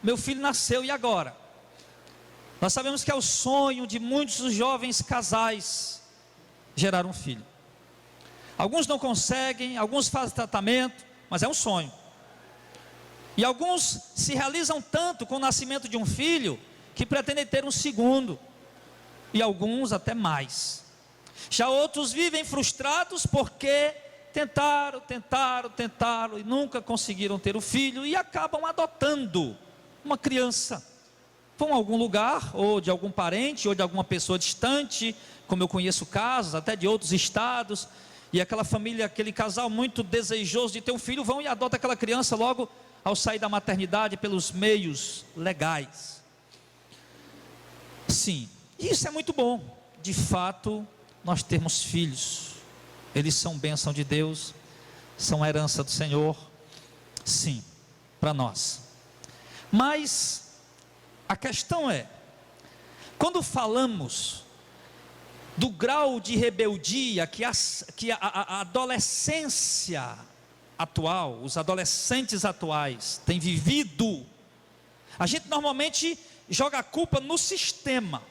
meu filho nasceu, e agora? Nós sabemos que é o sonho de muitos jovens casais gerar um filho. Alguns não conseguem, alguns fazem tratamento, mas é um sonho. E alguns se realizam tanto com o nascimento de um filho, que pretendem ter um segundo, e alguns até mais. Já outros vivem frustrados porque tentaram e nunca conseguiram ter o filho, e acabam adotando uma criança. Vão a algum lugar, ou de algum parente, ou de alguma pessoa distante, como eu conheço casos, até de outros estados, e aquela família, aquele casal muito desejoso de ter um filho, vão e adotam aquela criança logo ao sair da maternidade pelos meios legais. Sim, isso é muito bom, de fato, nós temos filhos, eles são bênção de Deus, são herança do Senhor, sim, para nós. Mas a questão é, quando falamos do grau de rebeldia que a adolescência atual, os adolescentes atuais têm vivido, a gente normalmente joga a culpa no sistema,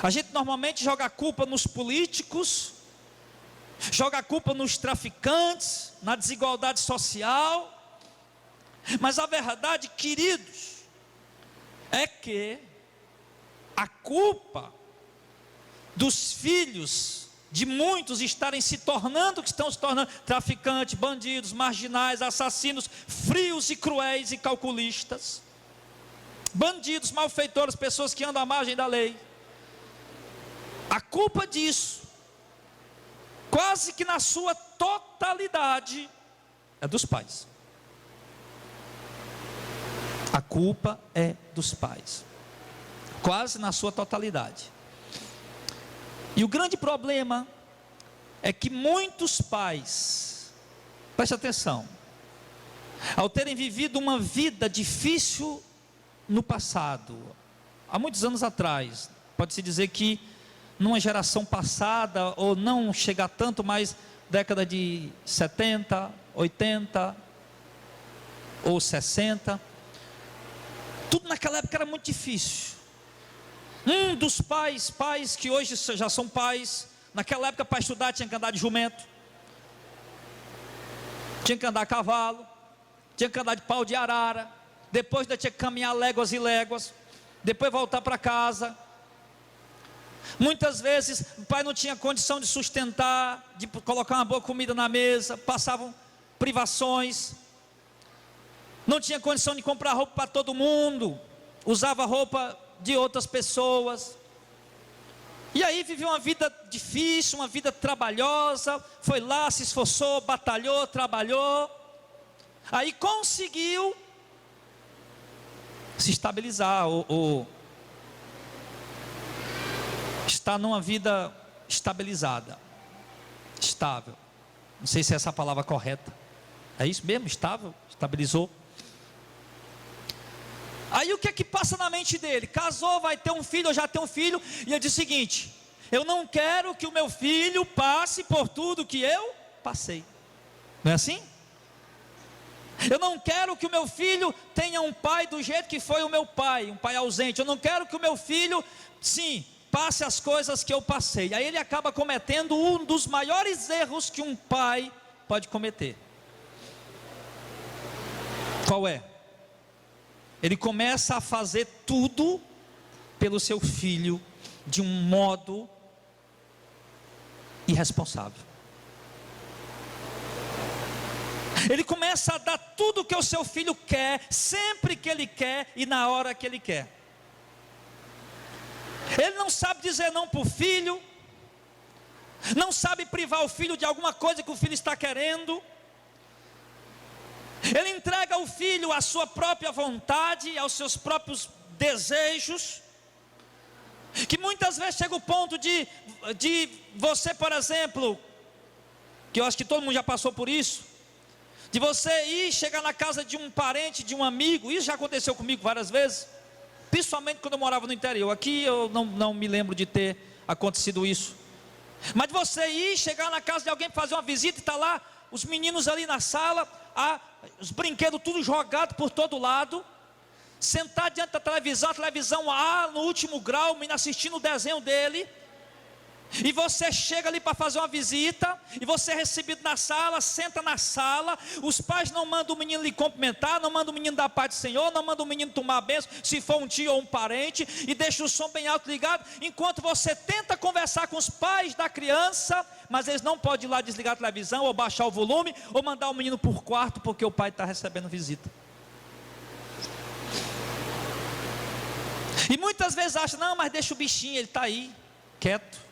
a gente normalmente joga a culpa nos políticos, joga a culpa nos traficantes, na desigualdade social. Mas a verdade, queridos, é que a culpa dos filhos de muitos estarem se tornando, que estão se tornando traficantes, bandidos, marginais, assassinos, frios e cruéis e calculistas, bandidos, malfeitores, pessoas que andam à margem da lei. A culpa disso, quase que na sua totalidade, é dos pais. A culpa é dos pais, quase na sua totalidade. E o grande problema é que muitos pais, preste atenção, ao terem vivido uma vida difícil no passado, há muitos anos atrás, pode-se dizer que numa geração passada, ou não chegar tanto, mas década de 70, 80 ou 60, tudo naquela época era muito difícil. Um dos pais que hoje já são pais, naquela época para estudar tinha que andar de jumento, tinha que andar a cavalo, tinha que andar de pau de arara, depois ainda tinha que caminhar léguas e léguas, depois voltar para casa. Muitas vezes o pai não tinha condição de sustentar, de colocar uma boa comida na mesa, passavam privações, não tinha condição de comprar roupa para todo mundo, usava roupa de outras pessoas, e aí viveu uma vida difícil, uma vida trabalhosa, foi lá, se esforçou, batalhou, trabalhou, aí conseguiu se estabilizar, ou está numa vida estabilizada, estável, não sei se é essa a palavra correta, é isso mesmo, estável, estabilizou. Aí o que é que passa na mente dele? Casou, vai ter um filho, ou já tem um filho, e ele diz o seguinte: eu não quero que o meu filho passe por tudo que eu passei. Não é assim? Eu não quero que o meu filho tenha um pai do jeito que foi o meu pai, um pai ausente. Eu não quero que o meu filho, sim, passe as coisas que eu passei. Aí ele acaba cometendo um dos maiores erros que um pai pode cometer. Qual é? Ele começa a fazer tudo pelo seu filho de um modo irresponsável. Ele começa a dar tudo o que o seu filho quer, sempre que ele quer e na hora que ele quer. Ele não sabe dizer não para o filho, não sabe privar o filho de alguma coisa que o filho está querendo. Ele entrega ao filho a sua própria vontade, aos seus próprios desejos, que muitas vezes chega o ponto de você, por exemplo, que eu acho que todo mundo já passou por isso, de você ir chegar na casa de um parente, de um amigo. Isso já aconteceu comigo várias vezes, principalmente quando eu morava no interior. Aqui eu não me lembro de ter acontecido isso, mas de você ir chegar na casa de alguém para fazer uma visita, e está lá os meninos ali na sala, os brinquedos tudo jogado por todo lado, sentado diante da televisão, a televisão no último grau, o menino assistindo o desenho dele, e você chega ali para fazer uma visita, e você é recebido na sala, senta na sala, os pais não mandam o menino lhe cumprimentar, não mandam o menino dar paz do Senhor, não mandam o menino tomar a bênção, se for um tio ou um parente, e deixa o som bem alto ligado, enquanto você tenta conversar com os pais da criança, mas eles não podem ir lá desligar a televisão, ou baixar o volume, ou mandar o menino por quarto, porque o pai está recebendo visita. E muitas vezes acha, não, mas deixa o bichinho, ele está aí, quieto.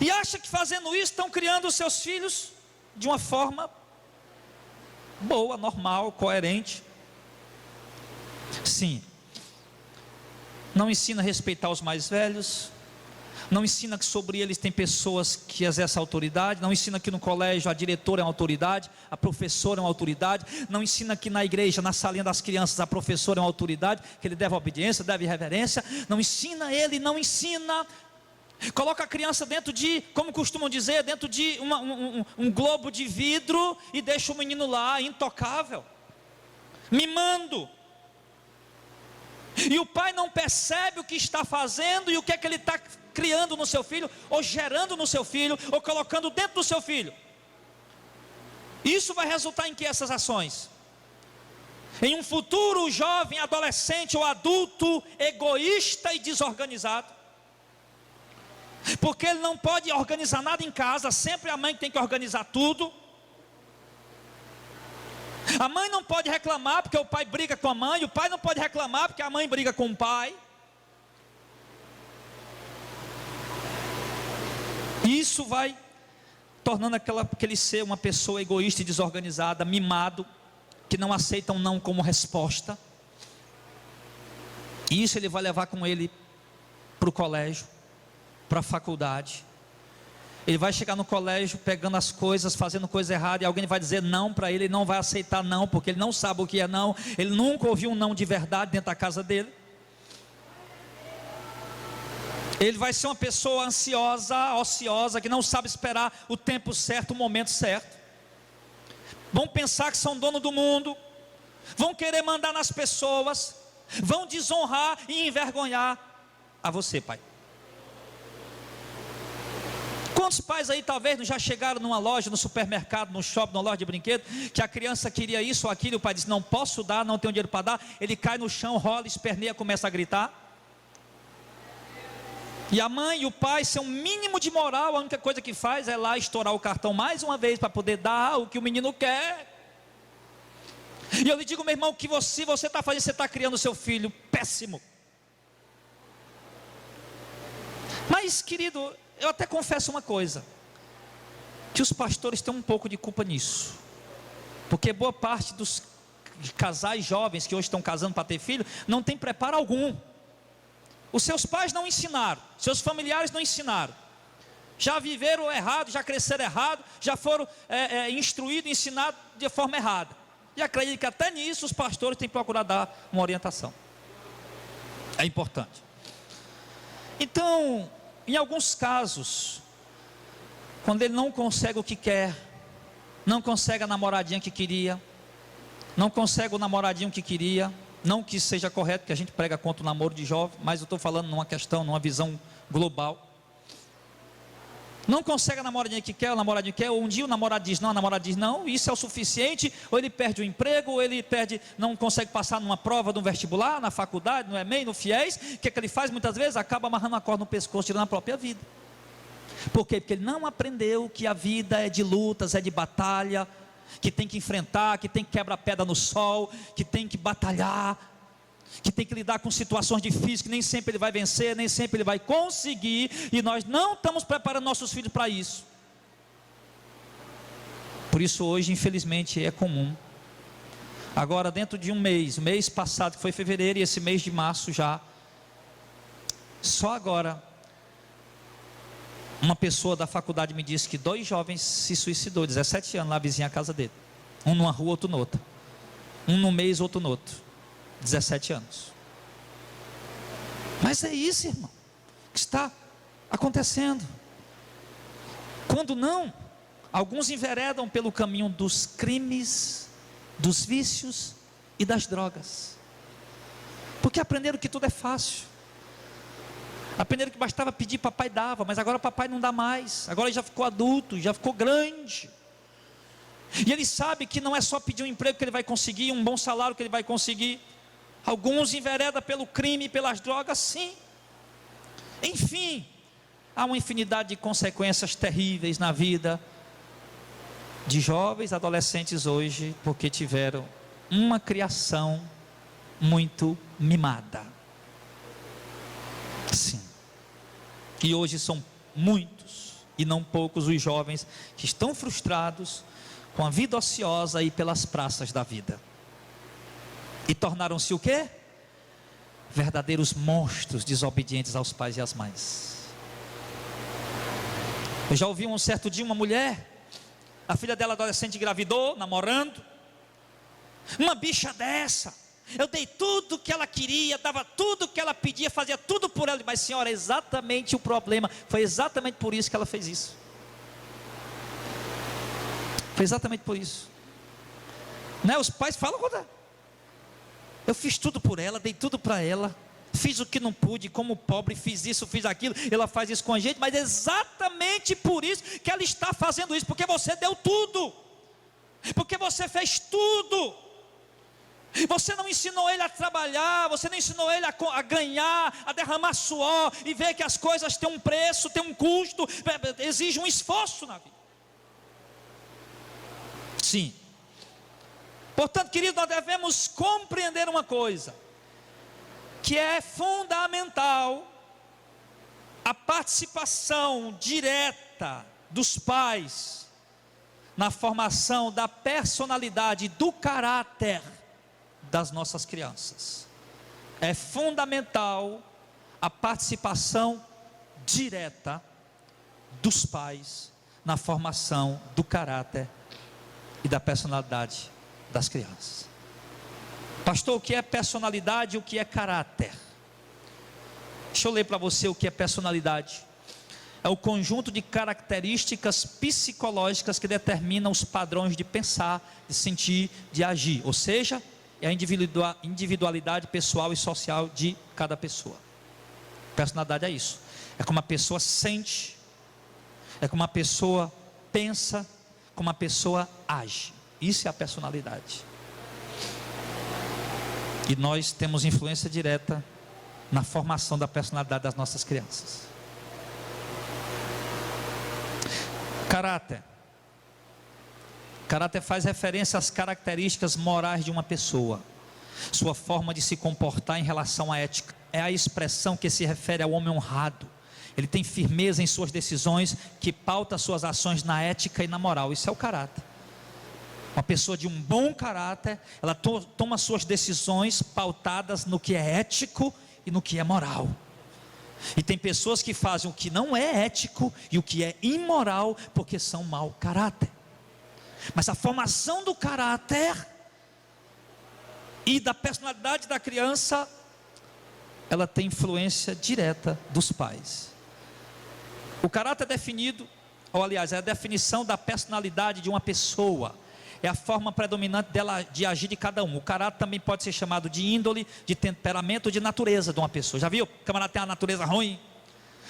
E acha que fazendo isso estão criando os seus filhos de uma forma boa, normal, coerente. Sim. Não ensina a respeitar os mais velhos. Não ensina que sobre eles tem pessoas que exercem autoridade. Não ensina que no colégio a diretora é uma autoridade, a professora é uma autoridade. Não ensina que na igreja, na salinha das crianças, a professora é uma autoridade, que ele deve obediência, deve reverência. Não ensina ele, não ensina. Coloca a criança dentro de, como costumam dizer, dentro de um globo de vidro e deixa o menino lá, intocável, mimando. E o pai não percebe o que está fazendo e o que é que ele está criando no seu filho, ou gerando no seu filho, ou colocando dentro do seu filho. Isso vai resultar em que essas ações? Em um futuro jovem, adolescente ou adulto egoísta e desorganizado. Porque ele não pode organizar nada em casa, sempre a mãe tem que organizar tudo. A mãe não pode reclamar porque o pai briga com a mãe, o pai não pode reclamar porque a mãe briga com o pai. E isso vai tornando aquele ser uma pessoa egoísta e desorganizada, mimado, que não aceita um não como resposta. E isso ele vai levar com ele para o colégio, para a faculdade. Ele vai chegar no colégio pegando as coisas, fazendo coisa errada, e alguém vai dizer não para ele, ele não vai aceitar não, porque ele não sabe o que é não, ele nunca ouviu um não de verdade dentro da casa dele. Ele vai ser uma pessoa ansiosa, ociosa, que não sabe esperar o tempo certo, o momento certo. Vão pensar que são dono do mundo, vão querer mandar nas pessoas, vão desonrar e envergonhar a você, pai. Quantos pais aí talvez já chegaram numa loja, no supermercado, no shopping, numa loja de brinquedo, que a criança queria isso ou aquilo, e o pai disse, não posso dar, não tenho dinheiro para dar, ele cai no chão, rola, esperneia, começa a gritar. E a mãe e o pai, sem um mínimo de moral, a única coisa que faz é lá estourar o cartão mais uma vez, para poder dar o que o menino quer. E eu lhe digo, meu irmão, que você está fazendo, você está criando o seu filho péssimo. Mas querido, eu até confesso uma coisa, que os pastores têm um pouco de culpa nisso, porque boa parte dos casais jovens que hoje estão casando para ter filho, não tem preparo algum. Os seus pais não ensinaram, seus familiares não ensinaram, já viveram errado, já cresceram errado, já foram instruídos, ensinados de forma errada. E acredito que até nisso os pastores têm que procurar dar uma orientação. É importante. Então, em alguns casos, quando ele não consegue o que quer, não consegue a namoradinha que queria, não consegue o namoradinho que queria, não que seja correto, que a gente prega contra o namoro de jovem, mas eu estou falando numa questão, numa visão global. Não consegue a namoradinha que quer, o namoradinho que quer, ou um dia o namorado diz não, a namorada diz não, isso é o suficiente, ou ele perde o emprego, ou ele não consegue passar numa prova de um vestibular, na faculdade, no Enem, no FIES. O que é que ele faz muitas vezes? Acaba amarrando a corda no pescoço, tirando a própria vida. Por quê? Porque ele não aprendeu que a vida é de lutas, é de batalha, que tem que enfrentar, que tem que quebrar pedra no sol, que tem que batalhar, que tem que lidar com situações difíceis, que nem sempre ele vai vencer, nem sempre ele vai conseguir, e nós não estamos preparando nossos filhos para isso. Por isso hoje, infelizmente, é comum. Agora, dentro de um mês passado, que foi fevereiro, e esse mês de março já, só agora, uma pessoa da faculdade me disse que 2 jovens se suicidou, 17 anos, lá vizinha a casa dele. Um numa rua, outro noutra. Um no mês, outro no outro. 17 anos. Mas é isso, irmão, que está acontecendo. Quando não, alguns enveredam pelo caminho dos crimes, dos vícios e das drogas. Porque aprenderam que tudo é fácil. Aprenderam que bastava pedir, papai dava, mas agora papai não dá mais. Agora ele já ficou adulto, já ficou grande. E ele sabe que não é só pedir um emprego que ele vai conseguir, um bom salário que ele vai conseguir. Alguns enveredam pelo crime, pelas drogas, sim. Enfim, há uma infinidade de consequências terríveis na vida de jovens, adolescentes hoje, porque tiveram uma criação muito mimada. Sim. E hoje são muitos, e não poucos, os jovens que estão frustrados com a vida ociosa aí pelas praças da vida. E tornaram-se o quê? Verdadeiros monstros desobedientes aos pais e às mães. Eu já ouvi um certo dia uma mulher, a filha dela adolescente engravidou, namorando. Uma bicha dessa, eu dei tudo que ela queria, dava tudo que ela pedia, fazia tudo por ela. Mas senhora, é exatamente o problema, foi exatamente por isso que ela fez isso. Foi exatamente por isso, né? Os pais falam, eu fiz tudo por ela, dei tudo para ela, fiz o que não pude, como pobre, fiz isso, fiz aquilo, ela faz isso com a gente, mas é exatamente por isso que ela está fazendo isso, porque você deu tudo, porque você fez tudo, você não ensinou ele a trabalhar, você não ensinou ele a ganhar, a derramar suor, e ver que as coisas têm um preço, têm um custo, exige um esforço na vida. Sim. Portanto, querido, nós devemos compreender uma coisa, que é fundamental a participação direta dos pais na formação da personalidade, do caráter das nossas crianças. É fundamental a participação direta dos pais na formação do caráter e da personalidade das crianças. Pastor, o que é personalidade e o que é caráter? Deixa eu ler para você o que é personalidade. É o conjunto de características psicológicas que determinam os padrões de pensar, de sentir, de agir. Ou seja, é a individualidade pessoal e social de cada pessoa. Personalidade é isso. É como a pessoa sente, é como a pessoa pensa, como a pessoa age. Isso é a personalidade. E nós temos influência direta na formação da personalidade das nossas crianças. Caráter. Caráter faz referência às características morais de uma pessoa, sua forma de se comportar em relação à ética. É a expressão que se refere ao homem honrado. Ele tem firmeza em suas decisões, que pauta suas ações na ética e na moral. Isso é o caráter. Uma pessoa de um bom caráter, ela toma suas decisões pautadas no que é ético e no que é moral. E tem pessoas que fazem o que não é ético e o que é imoral, porque são mau caráter. Mas a formação do caráter e da personalidade da criança, ela tem influência direta dos pais. O caráter é definido, ou aliás, é a definição da personalidade de uma pessoa. É a forma predominante dela de agir de cada um. O caráter também pode ser chamado de índole, de temperamento, de natureza de uma pessoa. Já viu? O camarada tem a natureza ruim,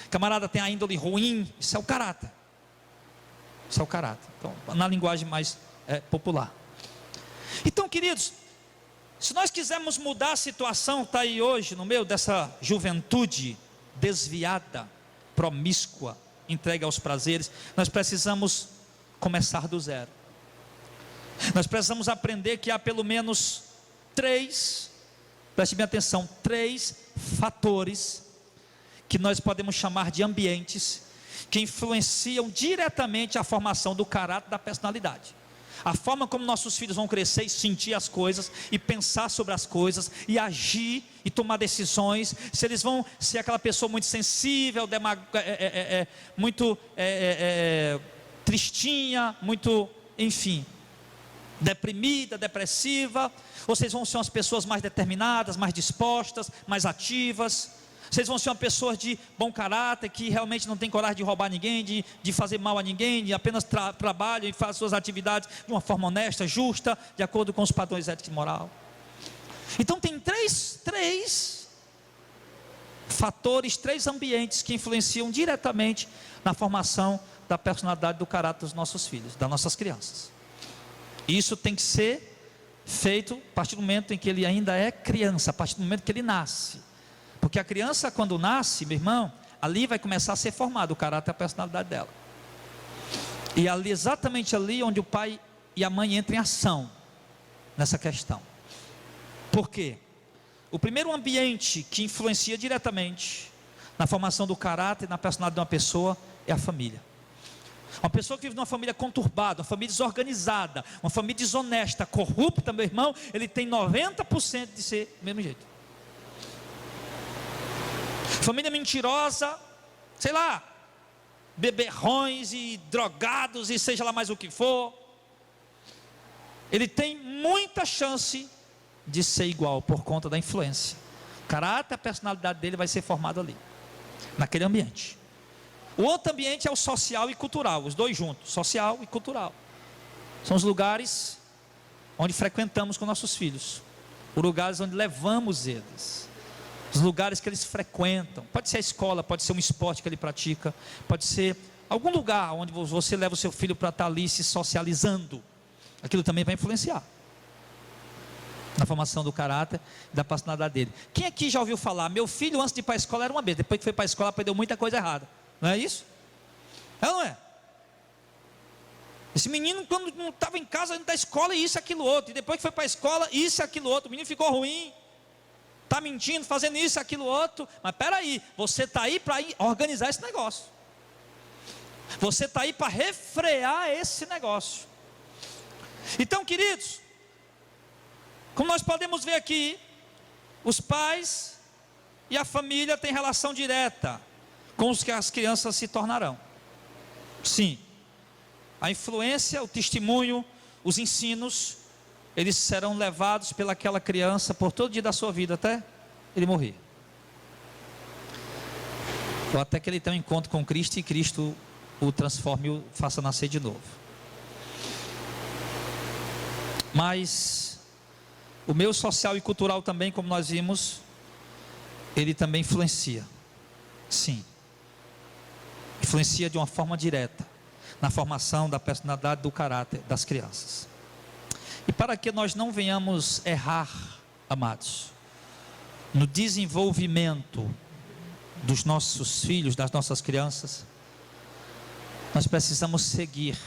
o camarada tem a índole ruim. Isso é o caráter. Isso é o caráter. Então, na linguagem mais popular. Então, queridos, se nós quisermos mudar a situação que está aí hoje, no meio dessa juventude desviada, promíscua, entregue aos prazeres, nós precisamos começar do zero. Nós precisamos aprender que há pelo menos preste bem atenção, 3 fatores que nós podemos chamar de ambientes que influenciam diretamente a formação do caráter, da personalidade. A forma como nossos filhos vão crescer e sentir as coisas, e pensar sobre as coisas, e agir, e tomar decisões, se eles vão ser aquela pessoa muito sensível, muito tristinha, muito, enfim, deprimida, depressiva, ou vocês vão ser umas pessoas mais determinadas, mais dispostas, mais ativas. Vocês vão ser uma pessoa de bom caráter, que realmente não tem coragem de roubar ninguém, de fazer mal a ninguém, de apenas trabalham e fazem suas atividades de uma forma honesta, justa, de acordo com os padrões éticos e moral. Então tem três fatores, três ambientes que influenciam diretamente na formação da personalidade, do caráter dos nossos filhos, das nossas crianças. E isso tem que ser feito a partir do momento em que ele ainda é criança, a partir do momento que ele nasce. Porque a criança, quando nasce, meu irmão, ali vai começar a ser formado o caráter e a personalidade dela. E ali, exatamente ali onde o pai e a mãe entram em ação nessa questão. Por quê? O primeiro ambiente que influencia diretamente na formação do caráter e na personalidade de uma pessoa é a família. Uma pessoa que vive numa família conturbada, uma família desorganizada, uma família desonesta, corrupta, meu irmão, ele tem 90% de ser do mesmo jeito. Família mentirosa, sei lá, beberrões e drogados e seja lá mais o que for, ele tem muita chance de ser igual por conta da influência. O caráter, a personalidade dele vai ser formado ali, naquele ambiente. O outro ambiente é o social e cultural, os dois juntos, social e cultural. São os lugares onde frequentamos com nossos filhos, os lugares onde levamos eles, os lugares que eles frequentam. Pode ser a escola, pode ser um esporte que ele pratica, pode ser algum lugar onde você leva o seu filho para estar ali se socializando. Aquilo também vai influenciar na formação do caráter e da personalidade dele. Quem aqui já ouviu falar, meu filho antes de ir para a escola era uma besta, depois que foi para a escola aprendeu muita coisa errada? Não é isso? É ou não é? Esse menino, quando não estava em casa, indo da escola, isso, aquilo, outro. E depois que foi para a escola, isso, aquilo, outro. O menino ficou ruim. Está mentindo, fazendo isso, aquilo, outro. Mas espera aí, você está aí para organizar esse negócio. Você está aí para refrear esse negócio. Então, queridos, como nós podemos ver aqui, os pais e a família têm relação direta com os que as crianças se tornarão. Sim, a influência, o testemunho, os ensinos, eles serão levados pelaquela criança por todo dia da sua vida, até ele morrer, ou até que ele tenha um encontro com Cristo e Cristo o transforme e o faça nascer de novo. Mas o meio social e cultural também, como nós vimos, ele também influencia. Sim, influencia de uma forma direta na formação da personalidade, do caráter das crianças. E para que nós não venhamos errar, amados, no desenvolvimento dos nossos filhos, das nossas crianças, nós precisamos seguir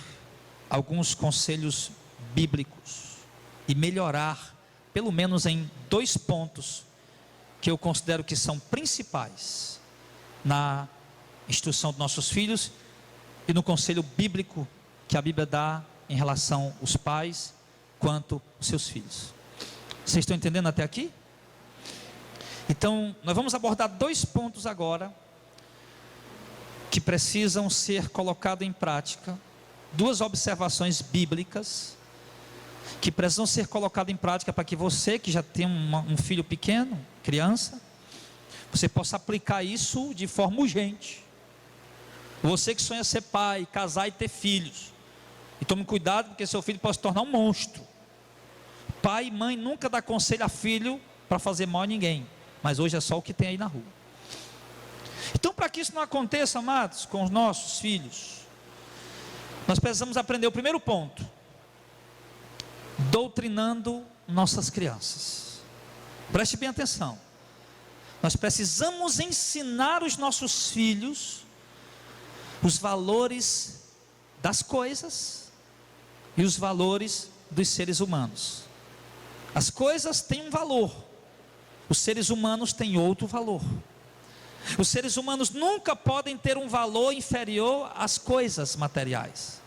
alguns conselhos bíblicos e melhorar, pelo menos em 2 pontos, que eu considero que são principais na instrução dos nossos filhos e no conselho bíblico que a Bíblia dá em relação aos pais quanto aos seus filhos. Vocês estão entendendo até aqui? Então, nós vamos abordar 2 pontos agora que precisam ser colocados em prática, 2 observações bíblicas que precisam ser colocadas em prática para que você que já tem um filho pequeno, criança, você possa aplicar isso de forma urgente. Você que sonha ser pai, casar e ter filhos, e tome cuidado porque seu filho pode se tornar um monstro. Pai e mãe nunca dá conselho a filho para fazer mal a ninguém, mas hoje é só o que tem aí na rua. Então, para que isso não aconteça, amados, com os nossos filhos, nós precisamos aprender o primeiro ponto: doutrinando nossas crianças. Preste bem atenção. Nós precisamos ensinar os nossos filhos os valores das coisas e os valores dos seres humanos. As coisas têm um valor, os seres humanos têm outro valor. Os seres humanos nunca podem ter um valor inferior às coisas materiais,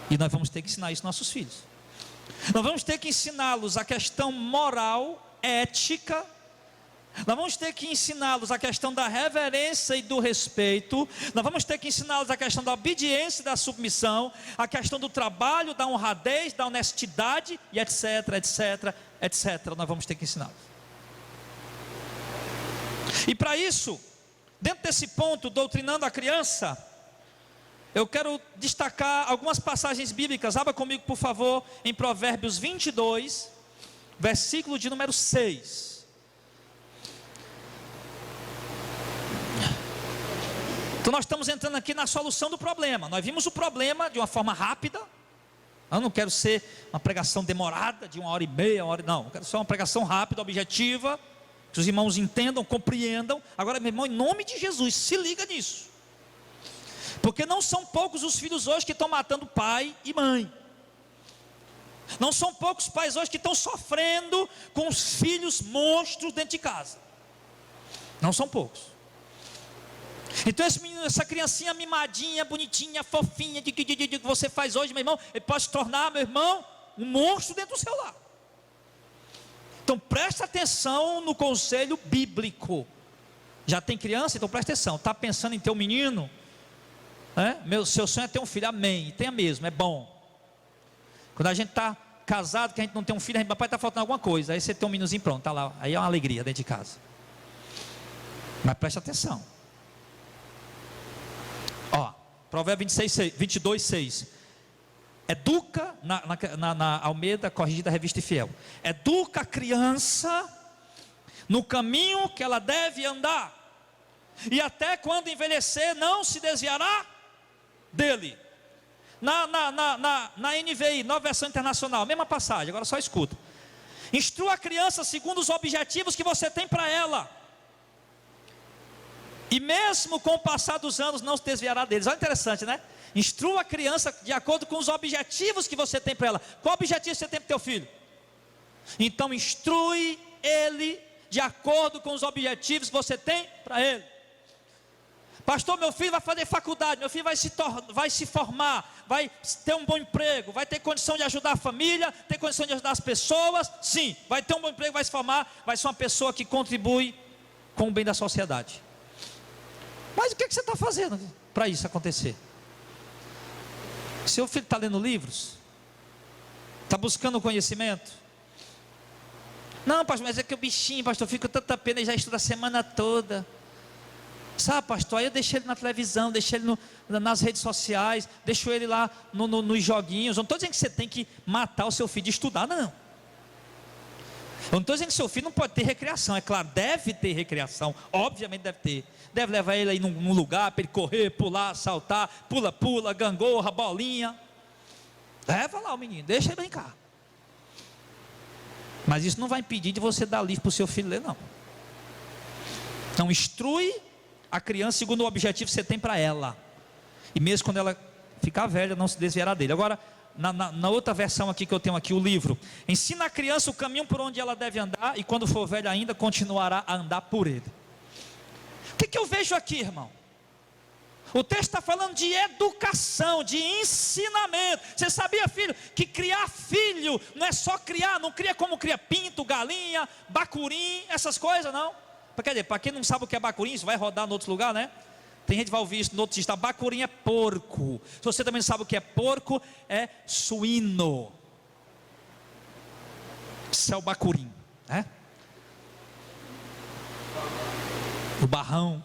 e nós vamos ter que ensinar isso aos nossos filhos. Nós vamos ter que ensiná-los a questão moral, ética. Nós vamos ter que ensiná-los a questão da reverência e do respeito. Nós vamos ter que ensiná-los a questão da obediência e da submissão, a questão do trabalho, da honradez, da honestidade, e etc, etc, etc. Nós vamos ter que ensiná-los. E para isso, dentro desse ponto, doutrinando a criança, eu quero destacar algumas passagens bíblicas. Abra comigo, por favor, em Provérbios 22, versículo de número 6. Então nós estamos entrando aqui na solução do problema. Nós vimos o problema de uma forma rápida. Eu não quero ser uma pregação demorada, de 1h30, 1 hora, não. Eu quero ser uma pregação rápida, objetiva, que os irmãos entendam, compreendam. Agora, meu irmão, em nome de Jesus, se liga nisso. Porque não são poucos os filhos hoje que estão matando pai e mãe. Não são poucos pais hoje que estão sofrendo com os filhos monstros dentro de casa. Não são poucos. Então esse menino, essa criancinha mimadinha, bonitinha, fofinha, que você faz hoje, meu irmão, ele pode se tornar, meu irmão, um monstro dentro do seu lar. Então presta atenção no conselho bíblico. Já tem criança? Então presta atenção. Está pensando em ter um menino? Seu sonho é ter um filho, amém, tenha mesmo, é bom. Quando a gente está casado, que a gente não tem um filho, a gente, papai, está faltando alguma coisa. Aí você tem um meninozinho pronto, está lá. Aí é uma alegria dentro de casa. Mas preste atenção. Ó, Provérbios 22:6. Educa, na Almeida Corrigida, Revista e Fiel. Educa a criança no caminho que ela deve andar. E até quando envelhecer, não se desviará dele. Na NVI, Nova Versão Internacional, mesma passagem, agora só escuta. Instrua a criança segundo os objetivos que você tem para ela. E mesmo com o passar dos anos, não se desviará deles. Olha, interessante, né? Instrua a criança de acordo com os objetivos que você tem para ela. Qual objetivo você tem para o teu filho? Então instrui ele de acordo com os objetivos que você tem para ele. Pastor, meu filho vai fazer faculdade, meu filho vai se formar, vai ter um bom emprego, vai ter condição de ajudar a família, ter condição de ajudar as pessoas. Sim, vai ter um bom emprego, vai se formar, vai ser uma pessoa que contribui com o bem da sociedade. Mas o que você está fazendo para isso acontecer? Seu filho está lendo livros? Está buscando conhecimento? Não, pastor, mas é que o bichinho, pastor, fica com tanta pena, ele já estuda a semana toda. Sabe, pastor, aí eu deixei ele na televisão, deixei ele nas redes sociais, deixo ele lá nos joguinhos. Eu não estou dizendo que você tem que matar o seu filho de estudar, não. Eu não estou dizendo que seu filho não pode ter recreação. É claro, deve ter recreação, obviamente deve ter. Deve levar ele aí num lugar para ele correr, pular, saltar, pula, gangorra, bolinha. Leva lá o menino, deixa ele brincar. Mas isso não vai impedir de você dar livro para o seu filho ler, não. Então instrui a criança segundo o objetivo que você tem para ela. E mesmo quando ela ficar velha, não se desviará dele. Agora, na outra versão aqui que eu tenho aqui, o livro. Ensina a criança o caminho por onde ela deve andar, e quando for velha ainda, continuará a andar por ele. O que eu vejo aqui, irmão? O texto está falando de educação, de ensinamento. Você sabia, filho, que criar filho não é só criar, não cria como cria pinto, galinha, bacurim, essas coisas, não. Para quem não sabe o que é bacurim, isso vai rodar em outros lugares, né? Tem gente que vai ouvir isso no outro sistema. Bacurim é porco. Se você também não sabe o que é porco, é suíno. Isso é o bacurim, né? O barrão.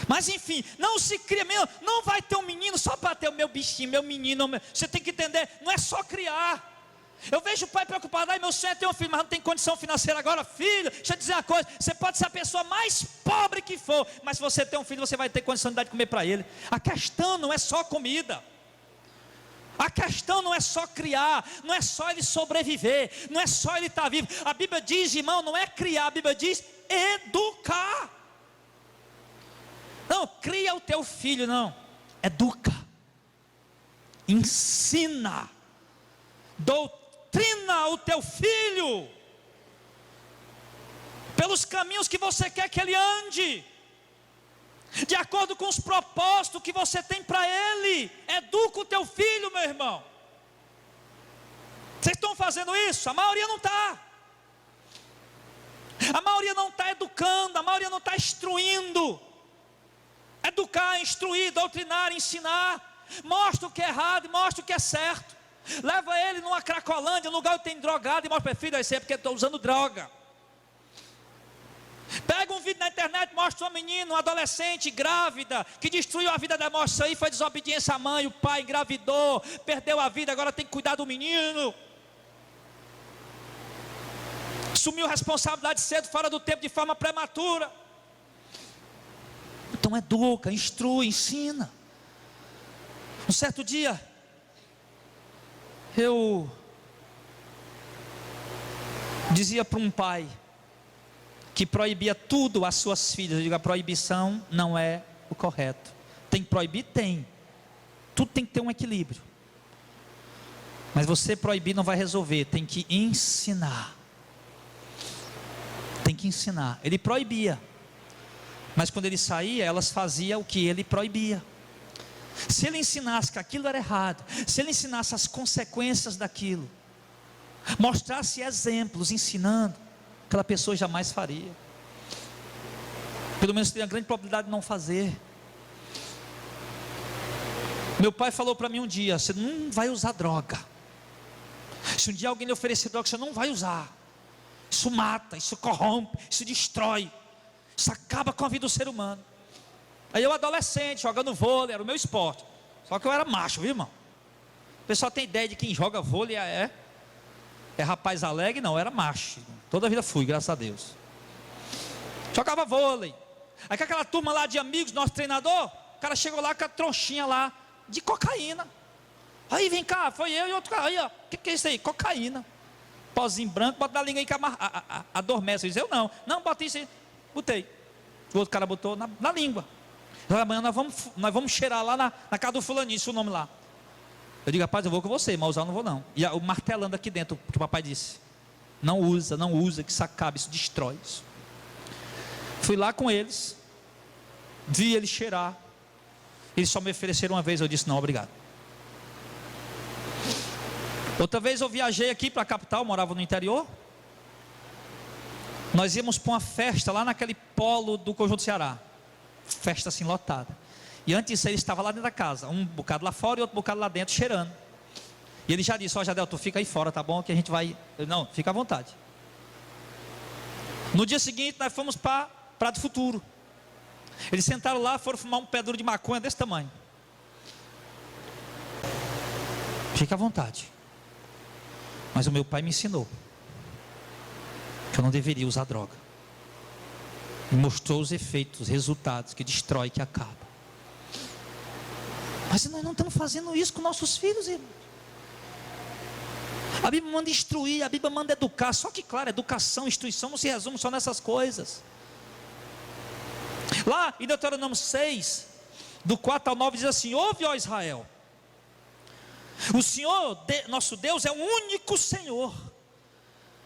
Mas enfim, não se cria mesmo. Não vai ter um menino só para ter o meu bichinho, meu menino. Você tem que entender, não é só criar. Eu vejo o pai preocupado, meu sonho é ter um filho, mas não tem condição financeira agora. Filho, deixa eu dizer uma coisa, você pode ser a pessoa mais pobre que for, mas se você tem um filho, você vai ter condição de dar de comer para ele. A questão não é só comida. A questão não é só criar, não é só ele sobreviver, não é só ele estar vivo. A Bíblia diz, irmão, não é criar, a Bíblia diz educar. Não, cria o teu filho, não. Educa. Ensina. Doutrina o teu filho pelos caminhos que você quer que ele ande, de acordo com os propósitos que você tem para ele. Educa o teu filho, meu irmão. Vocês estão fazendo isso? A maioria não está. A maioria não está educando, a maioria não está instruindo. Educar, instruir, doutrinar, ensinar. Mostra o que é errado e mostra o que é certo. Leva ele numa Cracolândia, um lugar onde tem drogado, e mostra para ele, filho, isso é porque estou usando droga. Pega um vídeo na internet, mostra uma menina, uma adolescente grávida, que destruiu a vida da moça aí, foi desobediência à mãe, o pai engravidou, perdeu a vida, agora tem que cuidar do menino. assumiu responsabilidade cedo, fora do tempo, de forma prematura. Então educa, instrui, ensina. Um certo dia, eu dizia para um pai que proibia tudo às suas filhas. Eu digo, a proibição não é o correto. Tem que proibir? Tem. Tudo tem que ter um equilíbrio. Mas você proibir não vai resolver, tem que ensinar. Tem que ensinar. Ele proibia, mas quando ele saía, elas faziam o que ele proibia. Se ele ensinasse que aquilo era errado, se ele ensinasse as consequências daquilo, mostrasse exemplos ensinando, aquela pessoa jamais faria. Pelo menos teria grande probabilidade de não fazer. Meu pai falou para mim um dia: você não vai usar droga. Se um dia alguém lhe oferecer droga, você não vai usar. Isso mata, isso corrompe, isso destrói, isso acaba com a vida do ser humano. Aí eu adolescente, jogando vôlei, era o meu esporte. Só que eu era macho, viu, irmão? O pessoal tem ideia de quem joga vôlei é rapaz alegre. Não, eu era macho. Toda a vida fui, graças a Deus. Jogava vôlei. Aí com aquela turma lá de amigos, nosso treinador, o cara chegou lá com a trouxinha lá de cocaína. Aí vem cá, foi eu e outro cara. Aí ó, o que é isso aí? Cocaína. Pozinho branco, bota na língua aí que adormece. Eu disse, eu não, bota isso aí. Botei. O outro cara botou na língua. Amanhã nós vamos cheirar lá na casa do fulaninho, isso é o nome lá. Eu digo, rapaz, eu vou com você, mas usar eu não vou não. E o martelando aqui dentro, que o papai disse, não usa, que isso acaba, isso destrói isso. Fui lá com eles, vi eles cheirar. Eles só me ofereceram uma vez, eu disse, não, obrigado. Outra vez eu viajei aqui para a capital, morava no interior. Nós íamos para uma festa lá naquele polo do Conjunto Ceará. Festa assim lotada. E antes disso ele estava lá dentro da casa, um bocado lá fora e outro bocado lá dentro cheirando. E ele já disse, ó Jadel, tu fica aí fora, tá bom? Que a gente vai... Não, fica à vontade. No dia seguinte nós fomos para Prato Futuro. Eles sentaram lá, foram fumar um pé duro de maconha desse tamanho. Fica à vontade. Mas o meu pai me ensinou que eu não deveria usar droga. Me mostrou os efeitos, os resultados, que destrói, que acaba. Mas nós não estamos fazendo isso com nossos filhos, irmão. A Bíblia manda instruir, a Bíblia manda educar. Só que, claro, educação, instrução não se resume só nessas coisas. Lá em Deuteronômio 6, do 4 ao 9, diz assim: ouve, ó Israel, o Senhor, nosso Deus, é o único Senhor.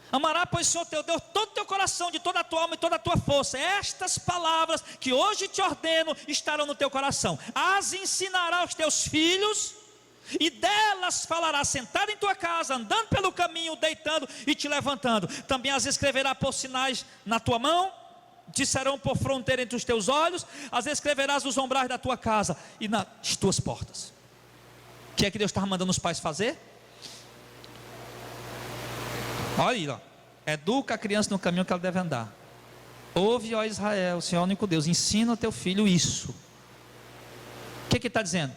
Amará, pois, o Senhor teu Deus, todo o teu coração, de toda a tua alma e toda a tua força. Estas palavras que hoje te ordeno estarão no teu coração. As ensinarás aos teus filhos, e delas falarás sentado em tua casa, andando pelo caminho, deitando e te levantando. Também as escreverá por sinais na tua mão, te serão por fronteira entre os teus olhos. As escreverás nos umbrais da tua casa e nas tuas portas. O que é que Deus estava mandando os pais fazer? Olha aí, ó. Educa a criança no caminho que ela deve andar. Ouve, ó Israel, o Senhor é o único Deus. Ensina ao teu filho isso. O que ele está dizendo?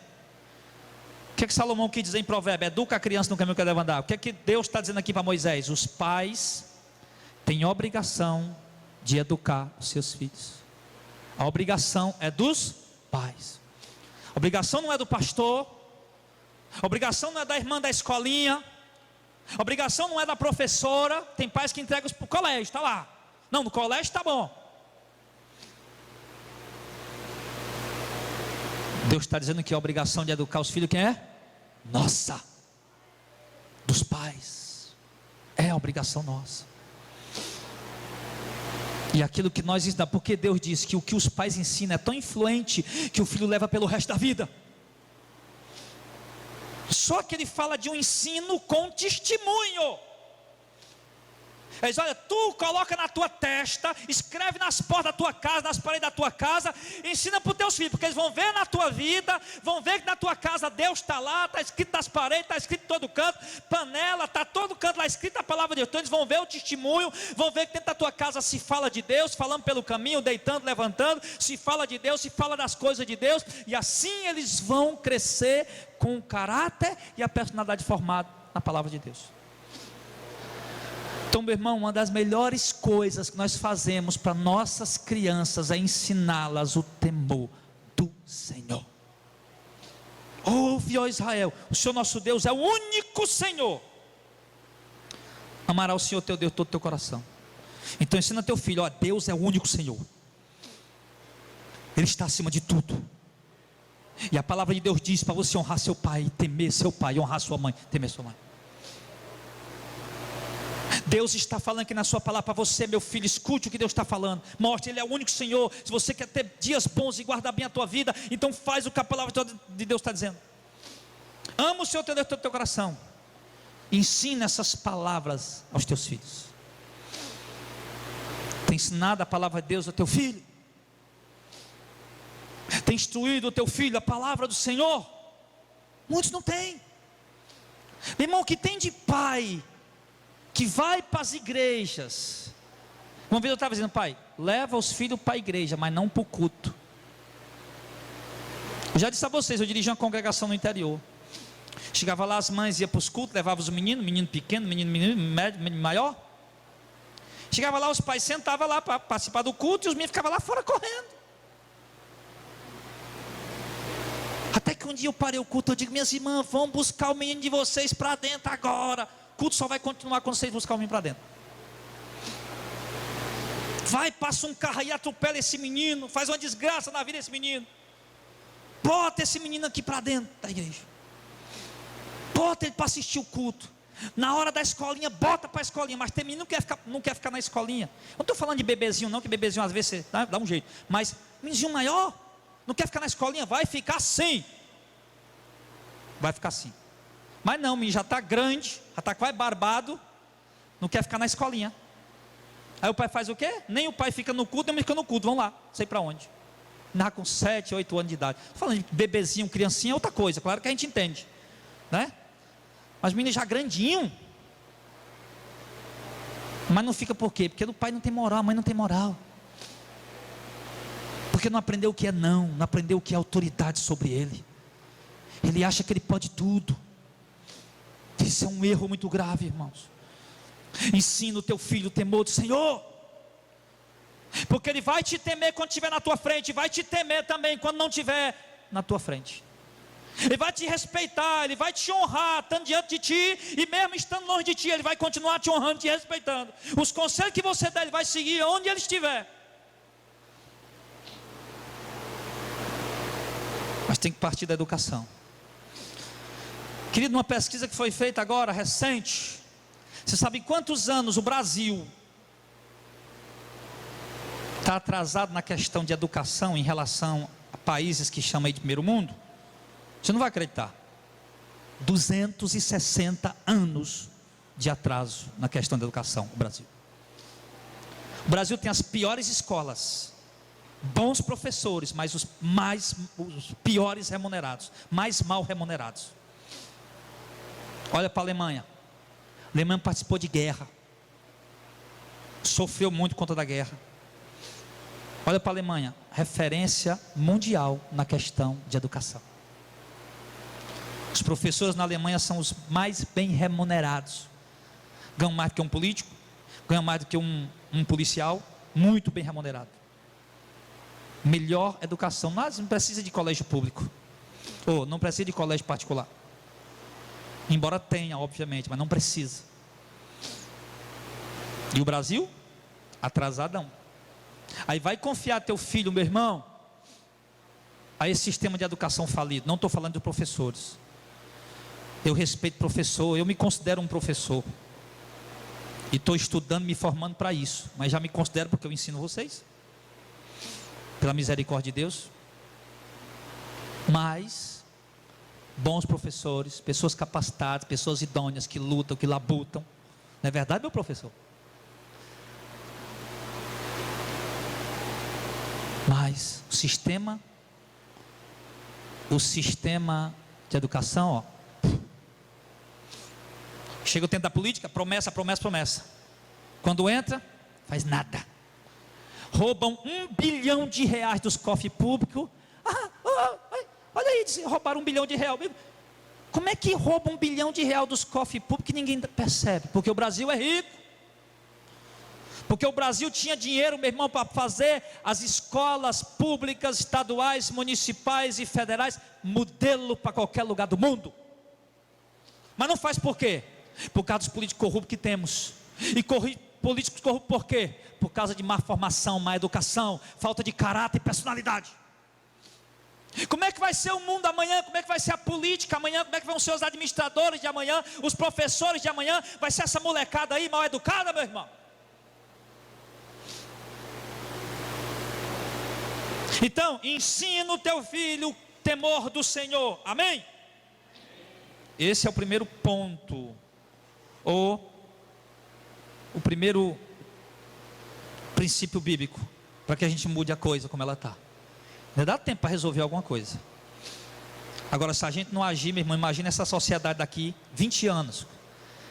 O que Salomão quis dizer em provérbio? Educa a criança no caminho que ela deve andar. O que Deus está dizendo aqui para Moisés? Os pais têm obrigação de educar os seus filhos. A obrigação é dos pais. A obrigação não é do pastor. A obrigação não é da irmã da escolinha. A obrigação não é da professora. Tem pais que entregam para o colégio, está lá. Não, no colégio está bom. Deus está dizendo que a obrigação de educar os filhos, quem é? Nossa, dos pais. É a obrigação nossa. E aquilo que nós ensinamos, porque Deus diz que o que os pais ensinam é tão influente que o filho leva pelo resto da vida. Só que ele fala de um ensino com testemunho. Ele diz, olha, tu coloca na tua testa, escreve nas portas da tua casa, nas paredes da tua casa, ensina para os teus filhos, porque eles vão ver na tua vida, vão ver que na tua casa Deus está lá, está escrito nas paredes, está escrito em todo canto, panela, está todo canto lá escrita a palavra de Deus. Então eles vão ver o testemunho, vão ver que dentro da tua casa se fala de Deus, falando pelo caminho, deitando, levantando, se fala de Deus, se fala das coisas de Deus, e assim eles vão crescer com o caráter e a personalidade formada na palavra de Deus. Então, meu irmão, uma das melhores coisas que nós fazemos para nossas crianças é ensiná-las o temor do Senhor. Ouve, ó Israel, o Senhor nosso Deus é o único Senhor. Amará o Senhor teu Deus todo o teu coração. Então ensina teu filho, ó, Deus é o único Senhor. Ele está acima de tudo. E a palavra de Deus diz para você honrar seu pai, temer seu pai, honrar sua mãe, temer sua mãe. Deus está falando aqui na sua palavra para você, meu filho, escute o que Deus está falando. Mostre, Ele é o único Senhor. Se você quer ter dias bons e guardar bem a tua vida, então faz o que a palavra de Deus está dizendo. Ama o Senhor teu Deus todo o teu coração. Ensina essas palavras aos teus filhos. Tem ensinado a palavra de Deus ao teu filho? Tem instruído o teu filho a palavra do Senhor? Muitos não têm. Meu irmão, o que tem de pai que vai para as igrejas? Uma vez eu estava dizendo, pai, leva os filhos para a igreja, mas não para o culto. Eu já disse a vocês, eu dirigi uma congregação no interior. Chegava lá, as mães iam para os cultos, levavam os meninos, menino pequeno, menino médio, menino maior. Chegava lá, os pais sentavam lá para participar do culto, e os meninos ficavam lá fora correndo. Até que um dia eu parei o culto, eu digo, minhas irmãs, vão buscar o menino de vocês para dentro agora. O culto só vai continuar quando vocês buscar o menino para dentro. Vai, passa um carro aí, atropela esse menino, faz uma desgraça na vida desse menino. Bota esse menino aqui para dentro da igreja. Bota ele para assistir o culto. Na hora da escolinha, bota para a escolinha. Mas tem menino que não quer ficar na escolinha. Eu não estou falando de bebezinho não, que bebezinho às vezes dá um jeito. Mas menino maior, não quer ficar na escolinha, vai ficar assim. Vai ficar assim. Mas não, o menino já está grande, já está quase barbado, não quer ficar na escolinha. Aí o pai faz o quê? Nem o pai fica no culto, nem fica no culto, vão lá, não sei para onde. Nasce com 7, 8 anos de idade. Falando de bebezinho, criancinha é outra coisa, claro que a gente entende, né? Mas o menino já grandinho. Mas não fica por quê? Porque o pai não tem moral, a mãe não tem moral. Porque não aprendeu o que é não aprendeu o que é autoridade sobre ele. Ele acha que ele pode tudo. Isso é um erro muito grave, irmãos. Ensina o teu filho o temor do Senhor. Porque ele vai te temer quando estiver na tua frente, vai te temer também quando não estiver na tua frente. Ele vai te respeitar, ele vai te honrar, estando diante de ti, e mesmo estando longe de ti, ele vai continuar te honrando, te respeitando. Os conselhos que você der, ele vai seguir onde ele estiver. Mas tem que partir da educação. Querido, uma pesquisa que foi feita agora, recente, você sabe em quantos anos o Brasil está atrasado na questão de educação em relação a países que chamam aí de primeiro mundo? Você não vai acreditar. 260 anos de atraso na questão da educação, o Brasil. O Brasil tem as piores escolas, bons professores, mas os piores remunerados, mais mal remunerados. Olha para a Alemanha. A Alemanha participou de guerra, sofreu muito contra da guerra. Olha para a Alemanha, referência mundial na questão de educação. Os professores na Alemanha são os mais bem remunerados. Ganham mais do que um político, ganham mais do que um policial, muito bem remunerado. Melhor educação. Não precisa de colégio público, ou não precisa de colégio particular. Embora tenha, obviamente, mas não precisa. E o Brasil? Atrasadão. Aí vai confiar teu filho, meu irmão, a esse sistema de educação falido. Não estou falando de professores. Eu respeito professor, eu me considero um professor. E estou estudando, me formando para isso. Mas já me considero porque eu ensino vocês. Pela misericórdia de Deus. Mas bons professores, pessoas capacitadas, pessoas idôneas que lutam, que labutam. Não é verdade, meu professor? Mas o sistema de educação, ó, chega o tempo da política, promessa, promessa, promessa. Quando entra, faz nada. Roubam R$1 bilhão dos cofres públicos. Olha aí, roubaram R$1 bilhão. Como é que rouba R$1 bilhão dos cofres públicos e ninguém percebe? Porque o Brasil é rico. Porque o Brasil tinha dinheiro, meu irmão, para fazer as escolas públicas, estaduais, municipais e federais, modelo para qualquer lugar do mundo. Mas não faz por quê? Por causa dos políticos corruptos que temos. E políticos corruptos por quê? Por causa de má formação, má educação, falta de caráter e personalidade. Como é que vai ser o mundo amanhã? Como é que vai ser a política amanhã? Como é que vão ser os administradores de amanhã? Os professores de amanhã? Vai ser essa molecada aí mal educada, meu irmão? Então, ensina o teu filho o temor do Senhor, amém? Esse é o primeiro ponto, ou o primeiro princípio bíblico, para que a gente mude a coisa como ela está. Não dá tempo para resolver alguma coisa. Agora, se a gente não agir, meu irmão, imagina essa sociedade daqui 20 anos.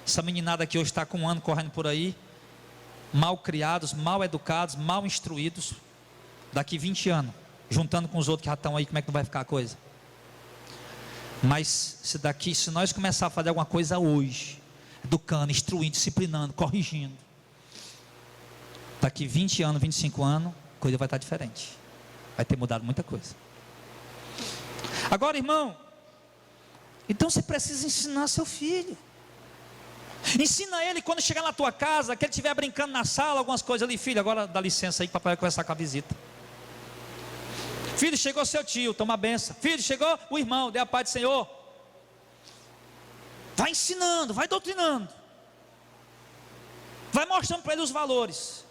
Essa meninada aqui hoje está com 1 ano correndo por aí, mal criados, mal educados, mal instruídos. Daqui 20 anos, juntando com os outros que já estão aí, como é que não vai ficar a coisa? Mas se nós começar a fazer alguma coisa hoje, educando, instruindo, disciplinando, corrigindo, daqui 20 anos, 25 anos, a coisa vai estar diferente. Vai ter mudado muita coisa. Agora, irmão, então você precisa ensinar seu filho. Ensina ele quando chegar na tua casa, que ele estiver brincando na sala, algumas coisas ali. Filho, agora dá licença aí que papai vai conversar com a visita. Filho, chegou seu tio, toma a benção. Filho, chegou o irmão, dê a paz do Senhor. Vai ensinando, vai doutrinando. Vai mostrando para ele os valores.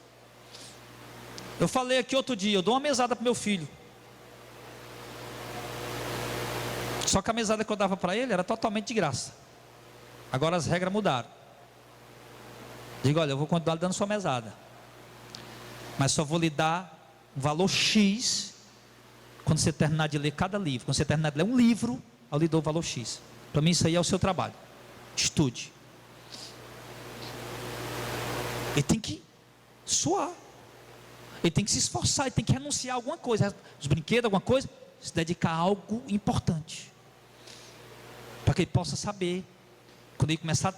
Eu falei aqui outro dia, eu dou uma mesada para meu filho. Só que a mesada que eu dava para ele era totalmente de graça. Agora as regras mudaram. Digo, olha, eu vou continuar dando sua mesada, mas só vou lhe dar um valor X quando você terminar de ler cada livro. Quando você terminar de ler um livro, eu lhe dou o valor X. Para mim isso aí é o seu trabalho. Estude. Ele tem que suar. Ele tem que se esforçar, ele tem que renunciar a alguma coisa, os brinquedos, alguma coisa, se dedicar a algo importante, para que ele possa saber, quando ele começar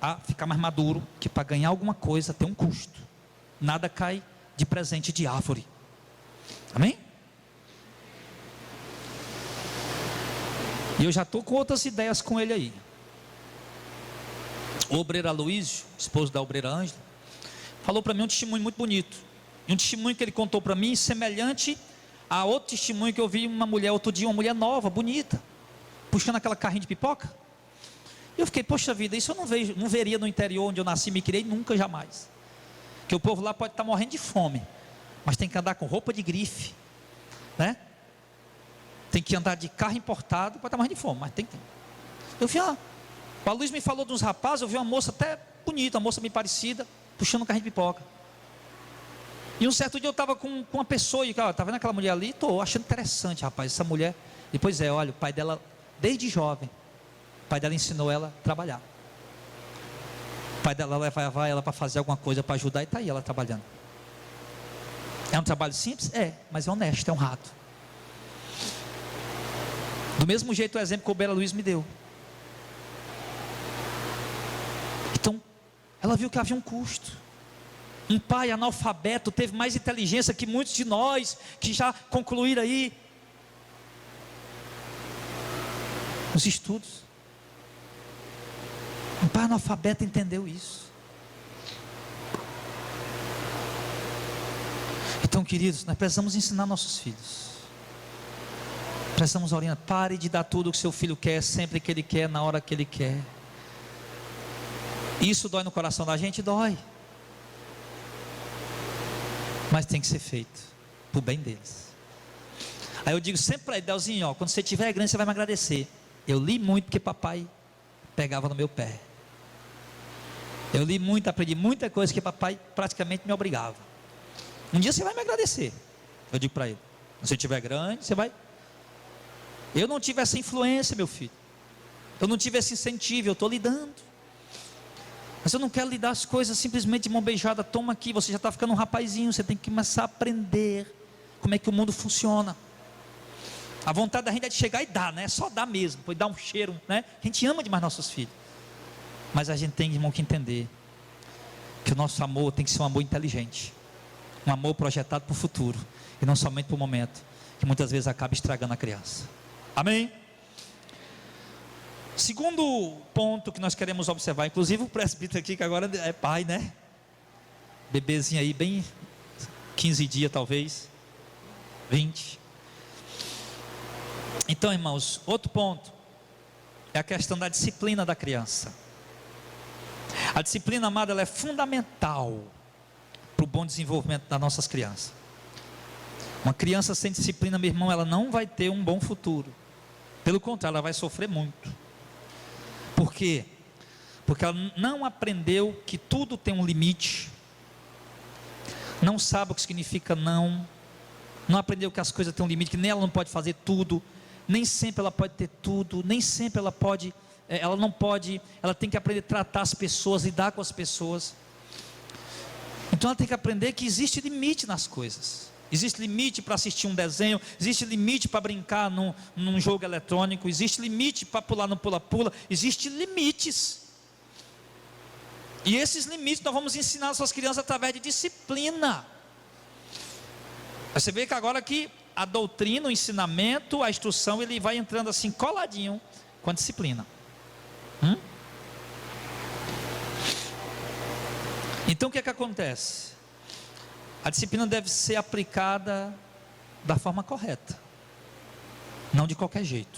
a ficar mais maduro, que para ganhar alguma coisa tem um custo. Nada cai de presente de árvore. Amém? E eu já estou com outras ideias com ele aí. O obreiro Aloísio, esposo da obreira Ângela, falou para mim um testemunho muito bonito. E um testemunho que ele contou para mim, semelhante a outro testemunho que eu vi uma mulher outro dia, uma mulher nova, bonita, puxando aquela carrinha de pipoca. E eu fiquei, poxa vida, isso eu não veria no interior onde eu nasci e me criei, nunca, jamais. Que o povo lá pode estar morrendo de fome, mas tem que andar com roupa de grife, né? Tem que andar de carro importado, pode estar morrendo de fome, mas tem que. Eu vi, o Luiz me falou de uns rapazes, eu vi uma moça até bonita, uma moça bem parecida, puxando um carrinho de pipoca. E um certo dia eu estava com uma pessoa, e está vendo aquela mulher ali? Estou achando interessante, rapaz, essa mulher. Depois olha, o pai dela, desde jovem, o pai dela ensinou ela a trabalhar. O pai dela levava ela para fazer alguma coisa, para ajudar, e está aí ela trabalhando. É um trabalho simples? É, mas é honesto, é honrado. Do mesmo jeito o exemplo que o Bela Luiz me deu. Então, ela viu que havia um custo. Um pai analfabeto teve mais inteligência que muitos de nós que já concluíram aí os estudos. Um pai analfabeto entendeu isso. Então, queridos, nós precisamos ensinar nossos filhos. Precisamos orientar. Pare de dar tudo o que seu filho quer, sempre que ele quer, na hora que ele quer. Isso dói no coração da gente? Dói. Mas tem que ser feito para o bem deles. Aí eu digo sempre para ele, Delzinho, quando você tiver grande você vai me agradecer. Eu li muito porque papai pegava no meu pé. Eu li muito, aprendi muita coisa que papai praticamente me obrigava. Um dia você vai me agradecer. Eu digo para ele, quando você tiver grande você vai. Eu não tive essa influência, meu filho. Eu não tive esse incentivo, eu estou lhe dando. Mas eu não quero lhe dar as coisas simplesmente de mão beijada. Toma aqui, você já está ficando um rapazinho. Você tem que começar a aprender como é que o mundo funciona. A vontade da gente é de chegar e dar, né? Só dar mesmo, pode dar um cheiro, né? A gente ama demais nossos filhos. Mas a gente tem, irmão, que entender que o nosso amor tem que ser um amor inteligente, um amor projetado para o futuro, e não somente para o momento, que muitas vezes acaba estragando a criança. Amém? Segundo ponto que nós queremos observar, inclusive o presbítero aqui, que agora é pai, né? Bebezinho aí, bem 15 dias talvez, 20. Então, irmãos, outro ponto é a questão da disciplina da criança. A disciplina, amada, ela é fundamental para o bom desenvolvimento das nossas crianças. Uma criança sem disciplina, meu irmão, ela não vai ter um bom futuro. Pelo contrário, ela vai sofrer muito. Por quê? Porque ela não aprendeu que tudo tem um limite, não sabe o que significa não aprendeu que as coisas têm um limite, que nem ela não pode fazer tudo, nem sempre ela pode ter tudo, nem sempre ela pode, ela não pode, ela tem que aprender a tratar as pessoas, lidar com as pessoas. Então ela tem que aprender que existe limite nas coisas. Existe limite para assistir um desenho, existe limite para brincar num jogo eletrônico, existe limite para pular no pula-pula, existem limites. E esses limites nós vamos ensinar as suas crianças através de disciplina. Você vê que agora que a doutrina, o ensinamento, a instrução, ele vai entrando assim coladinho com a disciplina. Então o que é que acontece? A disciplina deve ser aplicada da forma correta, não de qualquer jeito.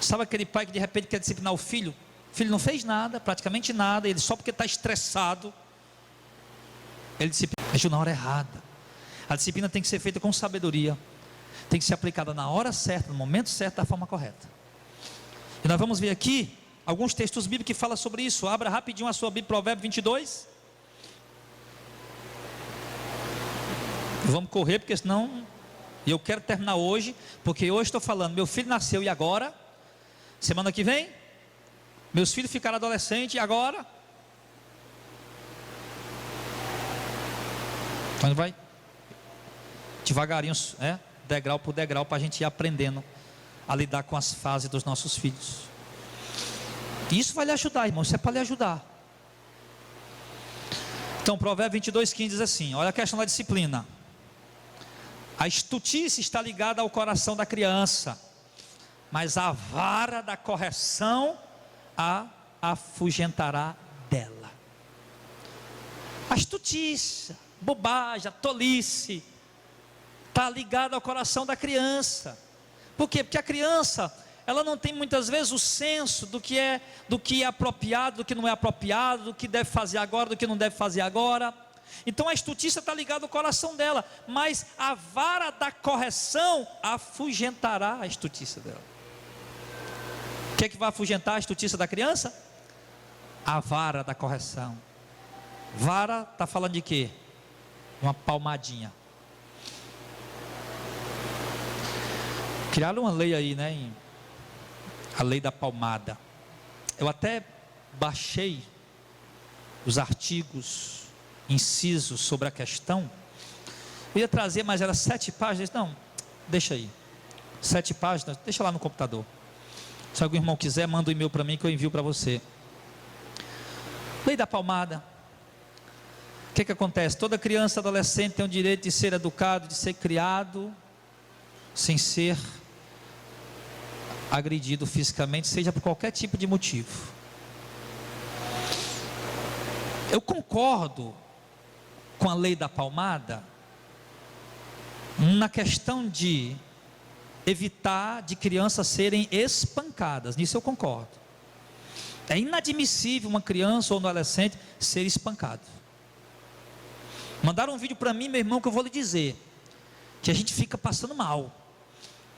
Sabe aquele pai que de repente quer disciplinar o filho não fez nada, praticamente nada, ele só porque está estressado, ele disciplina, agiu na hora errada. A disciplina tem que ser feita com sabedoria, tem que ser aplicada na hora certa, no momento certo, da forma correta. E nós vamos ver aqui alguns textos bíblicos que falam sobre isso. Abra rapidinho a sua Bíblia, Provérbios 22. Vamos correr, porque senão eu quero terminar hoje, porque hoje estou falando, meu filho nasceu e agora? Semana que vem? Meus filhos ficaram adolescentes e agora? Então vai devagarinho, degrau por degrau, para a gente ir aprendendo a lidar com as fases dos nossos filhos. E isso vai lhe ajudar, irmão, isso é para lhe ajudar. Então, Provérbios 22:15 diz assim, olha a questão da disciplina. A estultice está ligada ao coração da criança, mas a vara da correção a afugentará dela. A estultice, bobagem, a tolice está ligada ao coração da criança. Por quê? Porque a criança, ela não tem muitas vezes o senso do que é apropriado, do que não é apropriado, do que deve fazer agora, do que não deve fazer agora. Então a estultícia está ligada ao coração dela, mas a vara da correção afugentará a estultícia dela. O que é que vai afugentar a estultícia da criança? A vara da correção. Vara está falando de quê? Uma palmadinha. Criaram uma lei aí, né? A lei da palmada. Eu até baixei os artigos, incisos sobre a questão. Eu ia trazer, mas era 7 páginas. Não, deixa aí. 7 páginas, deixa lá no computador. Se algum irmão quiser, manda um e-mail para mim que eu envio para você. Lei da palmada. O que acontece? Toda criança, adolescente tem o direito de ser educado, de ser criado, sem ser agredido fisicamente, seja por qualquer tipo de motivo. Eu concordo com a lei da palmada na questão de evitar de crianças serem espancadas. Nisso eu concordo. É inadmissível uma criança ou um adolescente ser espancado. Mandaram um vídeo para mim, meu irmão, que eu vou lhe dizer que a gente fica passando mal.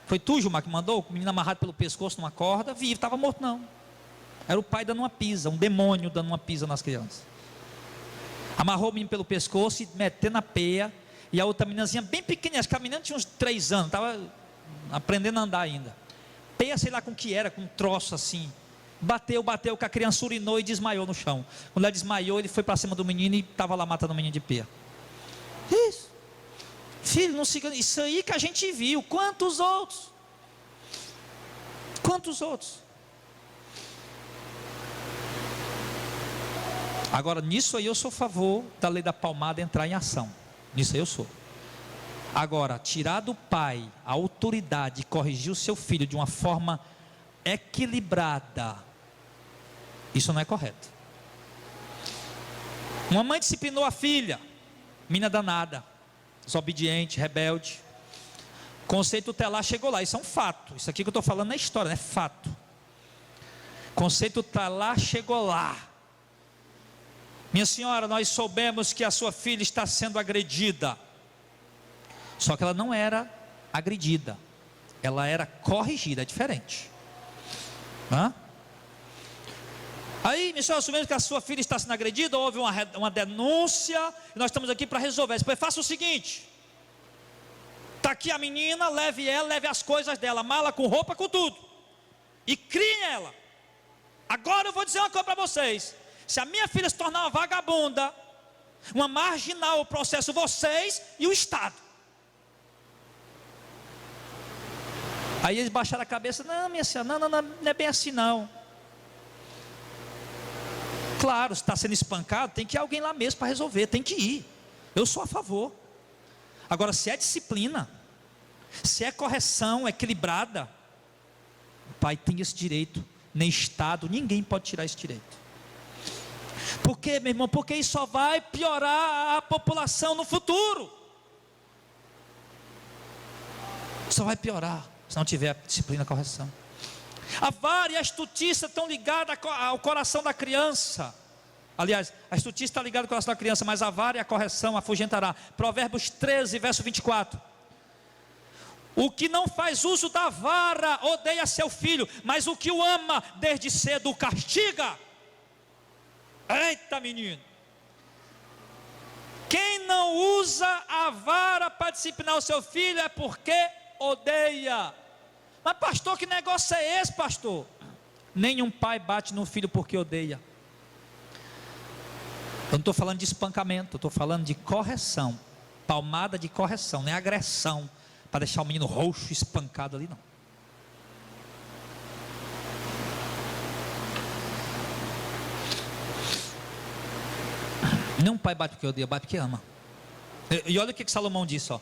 Foi tu, Gilmar, que mandou? O menino amarrado pelo pescoço numa corda, vivo, estava morto não. Era o pai dando uma pisa, um demônio dando uma pisa nas crianças. Amarrou o menino pelo pescoço e metendo a peia. E a outra meninazinha bem pequenininha, acho que a menina tinha uns 3 anos, estava aprendendo a andar ainda. Peia, sei lá com que era, com um troço assim. Bateu, que a criança urinou e desmaiou no chão. Quando ela desmaiou, ele foi para cima do menino e estava lá matando o menino de peia. Isso. Filho, não siga. Isso aí que a gente viu. Quantos outros? Quantos outros? Agora, nisso aí eu sou a favor da lei da palmada entrar em ação. Nisso aí eu sou. Agora, tirar do pai a autoridade de corrigir o seu filho de uma forma equilibrada, isso não é correto. Uma mãe disciplinou a filha, menina danada, desobediente, rebelde. Conceito tutelar chegou lá, isso é um fato. Isso aqui que eu estou falando não é história, é fato. Conceito tutelar chegou lá. Minha senhora, nós soubemos que a sua filha está sendo agredida. Só que ela não era agredida, ela era corrigida, é diferente. Aí, minha senhora, assumimos que a sua filha está sendo agredida, houve uma denúncia, e nós estamos aqui para resolver. Depois faça o seguinte: está aqui a menina, leve ela, leve as coisas dela, mala com roupa, com tudo, e crie ela. Agora eu vou dizer uma coisa para vocês: se a minha filha se tornar uma vagabunda, uma marginal, eu processo vocês e o Estado. Aí eles baixaram a cabeça: não, minha senhora, não é bem assim não. Claro, se está sendo espancado, tem que ir alguém lá mesmo para resolver, tem que ir. Eu sou a favor. Agora, se é disciplina, se é correção equilibrada, o pai tem esse direito. Nem Estado, ninguém pode tirar esse direito. Por quê, meu irmão? Porque isso só vai piorar a população no futuro. Só vai piorar se não tiver disciplina e correção. A vara e a estutiça estão ligadas ao coração da criança. Aliás, a estutiça está ligada ao coração da criança, mas a vara e a correção afugentará. Provérbios 13, verso 24. O que não faz uso da vara odeia seu filho, mas o que o ama desde cedo o castiga. Eita, menino! Quem não usa a vara para disciplinar o seu filho é porque odeia. Mas pastor, que negócio é esse, pastor? Nenhum pai bate no filho porque odeia. Eu não estou falando de espancamento, eu estou falando de correção. Palmada de correção, não é agressão para deixar o menino roxo espancado ali, não. Nenhum pai bate porque odeia, bate porque ama. E olha o que Salomão disse, ó.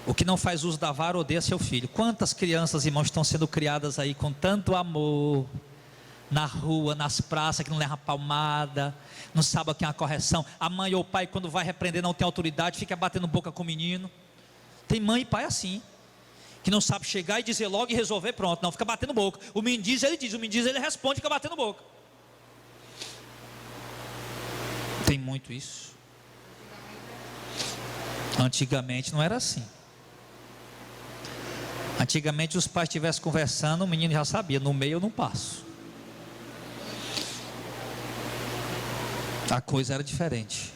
O que não faz uso da vara odeia seu filho. Quantas crianças, irmãos, estão sendo criadas aí com tanto amor, na rua, nas praças, que não leva palmada, não sabe o que é uma correção. A mãe ou o pai, quando vai repreender, não tem autoridade, fica batendo boca com o menino. Tem mãe e pai assim, que não sabe chegar e dizer logo e resolver, pronto. Não, fica batendo boca. O menino diz, ele diz, o menino diz, ele responde, fica batendo boca. Tem muito isso. Antigamente não era assim. Antigamente os pais estivessem conversando, o menino já sabia, no meio eu não passo. A coisa era diferente.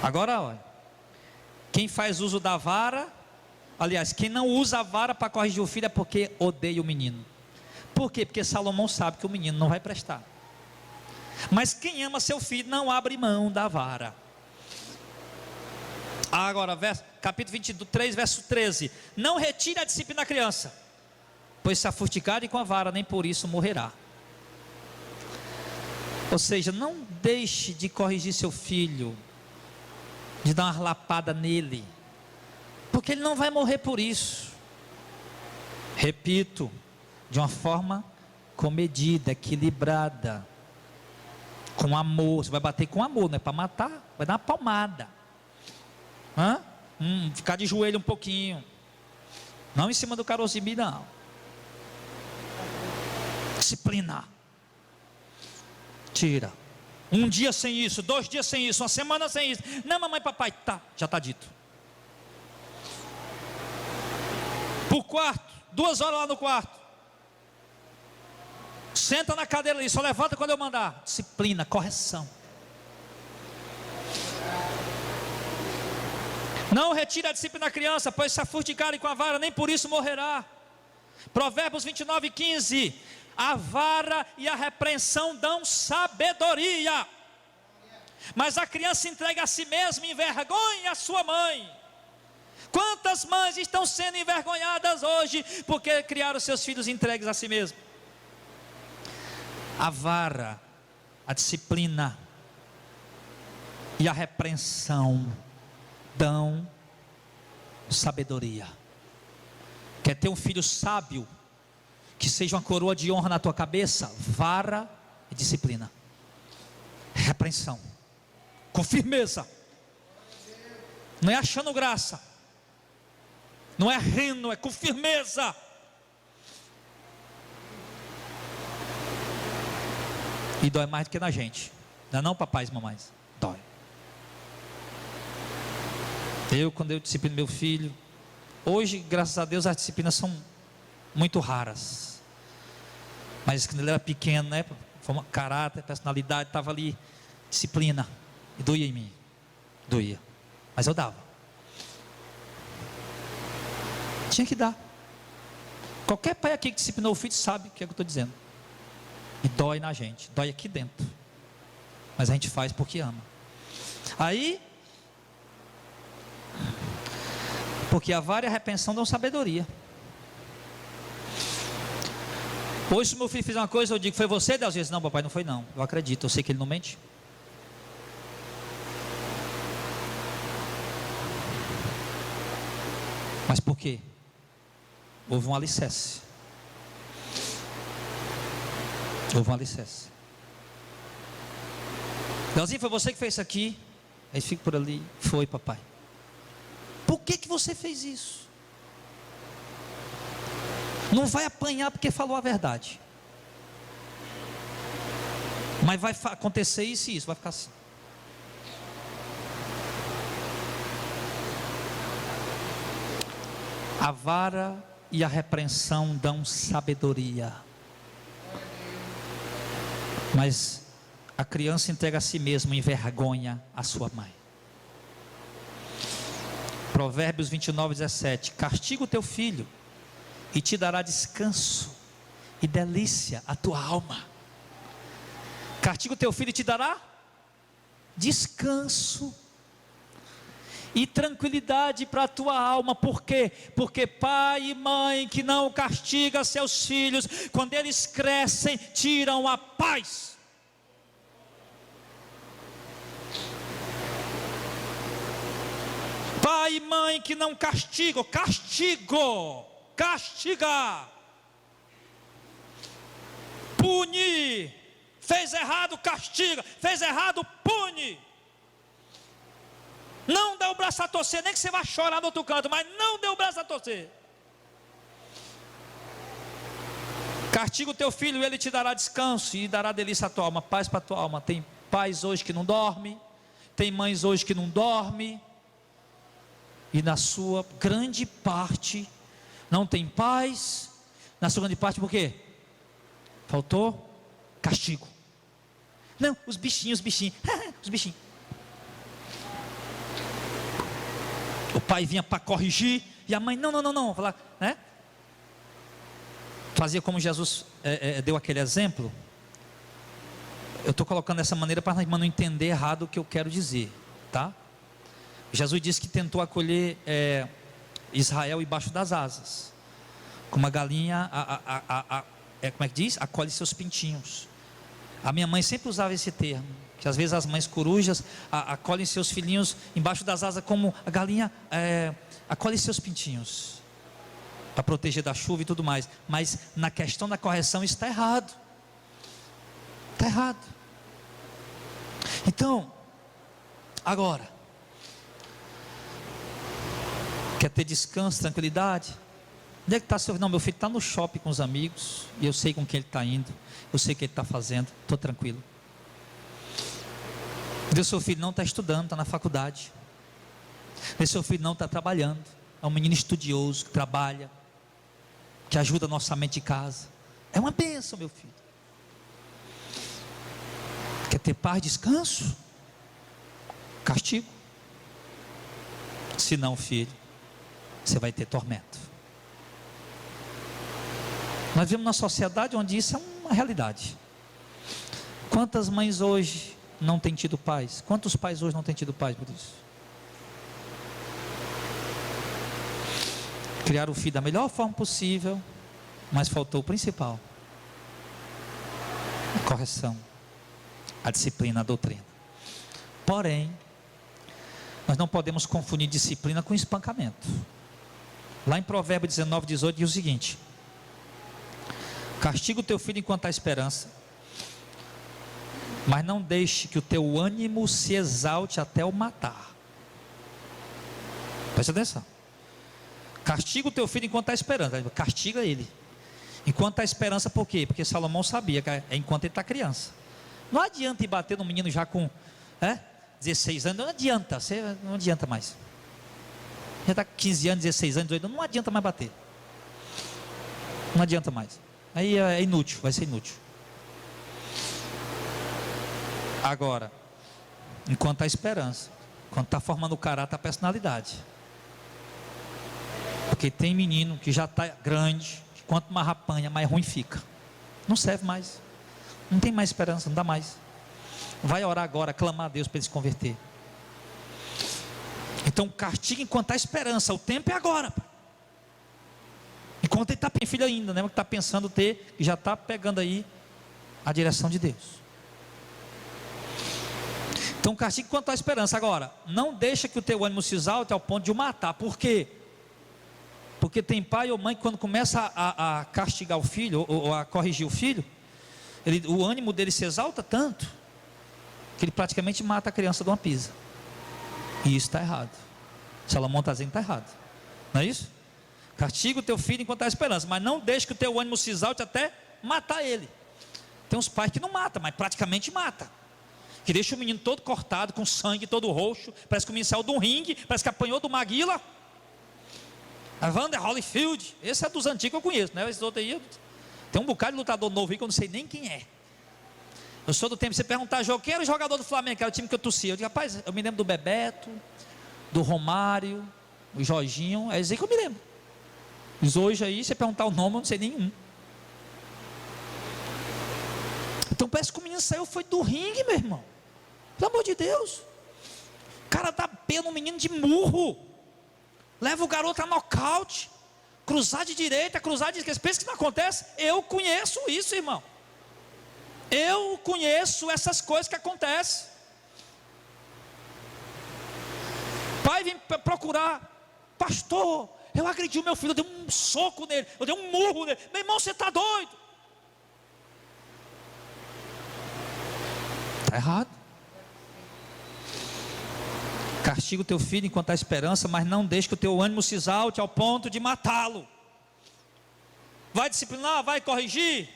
Agora olha, quem faz uso da vara, aliás, quem não usa a vara para corrigir o filho é porque odeia o menino. Por quê? Porque Salomão sabe que o menino não vai prestar. Mas quem ama seu filho não abre mão da vara. Agora, capítulo 23, verso 13. Não retire a disciplina da criança, pois se afustigare com a vara, nem por isso morrerá. Ou seja, não deixe de corrigir seu filho, de dar uma lapada nele, porque ele não vai morrer por isso. Repito, de uma forma comedida, equilibrada, com amor. Você vai bater com amor, não é para matar, vai dar uma palmada. Ficar de joelho um pouquinho, não em cima do caroço, não. Disciplina. Tira. Um dia sem isso, 2 dias sem isso, uma semana sem isso. Não, mamãe, papai, tá, já está dito. Por quarto, 2 horas lá no quarto. Senta na cadeira ali, só levanta quando eu mandar. Disciplina, correção. Não retire a disciplina da criança, pois se afurtigarem com a vara, nem por isso morrerá. Provérbios 29, 15. A vara e a repreensão dão sabedoria, mas a criança entrega a si mesma e envergonha a sua mãe. Quantas mães estão sendo envergonhadas hoje, porque criaram seus filhos entregues a si mesmo? A vara a disciplina e a repreensão dão sabedoria. Quer ter um filho sábio, que seja uma coroa de honra na tua cabeça? Vara e disciplina, repreensão, com firmeza, não é achando graça, não é rindo, é com firmeza. E dói mais do que na gente, não é não, papais e mamães? Dói. Quando eu disciplino meu filho, hoje, graças a Deus, as disciplinas são muito raras, mas quando ele era pequeno, né, caráter, personalidade, estava ali, disciplina, e doía em mim, doía, mas eu dava, tinha que dar. Qualquer pai aqui que disciplinou o filho sabe o que é que eu estou dizendo, e dói na gente, dói aqui dentro, mas a gente faz porque ama. Aí, porque a vara e a repreensão dão sabedoria. Hoje, se meu filho fizer uma coisa, eu digo: foi você, Deus? Diz: não, papai, não foi não. Eu acredito, eu sei que ele não mente. Mas por quê? Houve um alicerce. Houve um alicerce. Deus, foi você que fez isso aqui? Aí fica por ali: foi, papai. Por que você fez isso? Não vai apanhar porque falou a verdade, mas vai acontecer isso e isso, vai ficar assim. A vara e a repreensão dão sabedoria, mas a criança entrega a si mesma, envergonha a sua mãe. Provérbios 29:17: castiga o teu filho e te dará descanso e delícia a tua alma. Castiga o teu filho e te dará descanso e tranquilidade para a tua alma. Por quê? Porque pai e mãe que não castiga seus filhos, quando eles crescem, tiram a paz. Pai e mãe que não castigam, castigar, punir, fez errado, castiga, fez errado, pune, não dê o braço a torcer, nem que você vá chorar no outro canto, mas não dê o braço a torcer. Castiga o teu filho e ele te dará descanso e dará delícia à tua alma, paz para a tua alma. Tem pais hoje que não dormem, tem mães hoje que não dormem, e na sua grande parte não tem paz. Na sua grande parte por quê? Faltou castigo. Não, os bichinhos, os bichinhos. O pai vinha para corrigir e a mãe não, falar, né? Fazia como Jesus deu aquele exemplo. Eu estou colocando dessa maneira para a irmã não entender errado o que eu quero dizer, tá? Jesus disse que tentou acolher Israel embaixo das asas, como a galinha, como é que diz? Acolhe seus pintinhos. A minha mãe sempre usava esse termo, que às vezes as mães corujas acolhem seus filhinhos embaixo das asas, como a galinha acolhe seus pintinhos, para proteger da chuva e tudo mais. Mas na questão da correção isso está errado. Está errado. Então, agora, quer ter descanso, tranquilidade? Onde é que está seu filho? Não, meu filho está no shopping com os amigos, e eu sei com quem ele está indo, eu sei o que ele está fazendo, estou tranquilo. Deus, seu filho não está estudando, está na faculdade. Deus, seu filho não está trabalhando, é um menino estudioso, que trabalha, que ajuda no orçamento de casa. É uma bênção, meu filho. Quer ter paz, descanso? Castigo. Se não, filho, você vai ter tormento. Nós vivemos numa sociedade onde isso é uma realidade. Quantas mães hoje não têm tido paz? Quantos pais hoje não têm tido paz por isso? Criaram o filho da melhor forma possível, mas faltou o principal: a correção, a disciplina, a doutrina. Porém, nós não podemos confundir disciplina com espancamento. Lá em Provérbios 19, 18 diz o seguinte: castiga o teu filho enquanto há esperança, mas não deixe que o teu ânimo se exalte até o matar. Presta atenção. Castiga o teu filho enquanto há esperança. Castiga ele enquanto há esperança. Por quê? Porque Salomão sabia que é enquanto ele está criança. Não adianta ir bater no menino já com 16 anos. Não adianta, você não adianta mais. Já está com 15 anos, 16 anos, 18 anos, não adianta mais bater. Não adianta mais. Aí é inútil, vai ser inútil. Agora, enquanto há esperança, quando está formando o caráter, a personalidade. Porque tem menino que já está grande, que quanto mais apanha, mais ruim fica. Não serve mais. Não tem mais esperança, não dá mais. Vai orar agora, clamar a Deus para ele se converter. Então castiga enquanto há esperança. O tempo é agora. Enquanto ele está bem filho ainda, né? Que está pensando ter, que já está pegando aí a direção de Deus. Então castiga enquanto há esperança. Agora, não deixa que o teu ânimo se exalte ao ponto de o matar. Por quê? Porque tem pai ou mãe que quando começa a castigar o filho, ou a corrigir o filho, o ânimo dele se exalta tanto, que ele praticamente mata a criança de uma pisa. E isso está errado. Salomão está dizendo que está errado. Não é isso? Castiga o teu filho enquanto há esperança, mas não deixe que o teu ânimo se exalte até matar ele. Tem uns pais que não matam, mas praticamente mata. Que deixa o menino todo cortado, com sangue todo roxo, parece que o menino saiu de um ringue, parece que apanhou do Maguila. A Vander Holyfield, esse é dos antigos que eu conheço, né? Esse outro aí, tem um bocado de lutador novo aí que eu não sei nem quem é. Eu sou do tempo, você perguntar, quem era o jogador do Flamengo, que era o time que eu torcia? Eu digo, rapaz, eu me lembro do Bebeto, do Romário, o Jorginho, é isso aí que eu me lembro. Mas hoje aí, você perguntar o nome, eu não sei nenhum. Então parece que o menino saiu, foi do ringue, meu irmão. Pelo amor de Deus. O cara dá pé no menino de murro. Leva o garoto a nocaute. Cruzar de direita, cruzar de esquerda. Pensa que não acontece? Eu conheço isso, irmão. Eu conheço essas coisas que acontecem. Pai vem procurar. Pastor, eu agredi o meu filho. Eu dei um soco nele. Eu dei um murro nele. Meu irmão, você está doido? Está errado. Castiga o teu filho enquanto há esperança, mas não deixe que o teu ânimo se exalte ao ponto de matá-lo. Vai disciplinar, vai corrigir,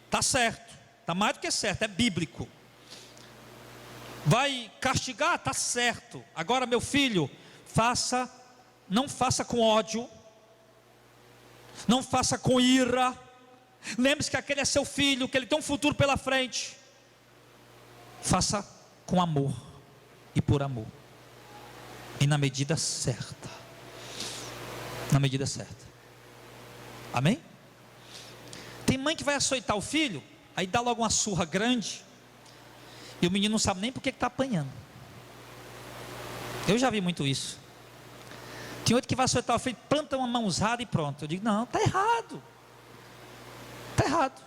está certo, está mais do que certo, é bíblico. Vai castigar, está certo. Agora, meu filho, não faça com ódio, não faça com ira. Lembre-se que aquele é seu filho, que ele tem um futuro pela frente. Faça com amor e por amor. E na medida certa. Na medida certa. Amém? Tem mãe que vai açoitar o filho, aí dá logo uma surra grande, e o menino não sabe nem por que está apanhando. Eu já vi muito isso. Tem outro que vai açoitar o filho, planta uma mãozada e pronto. Eu digo, não, está errado. Está errado.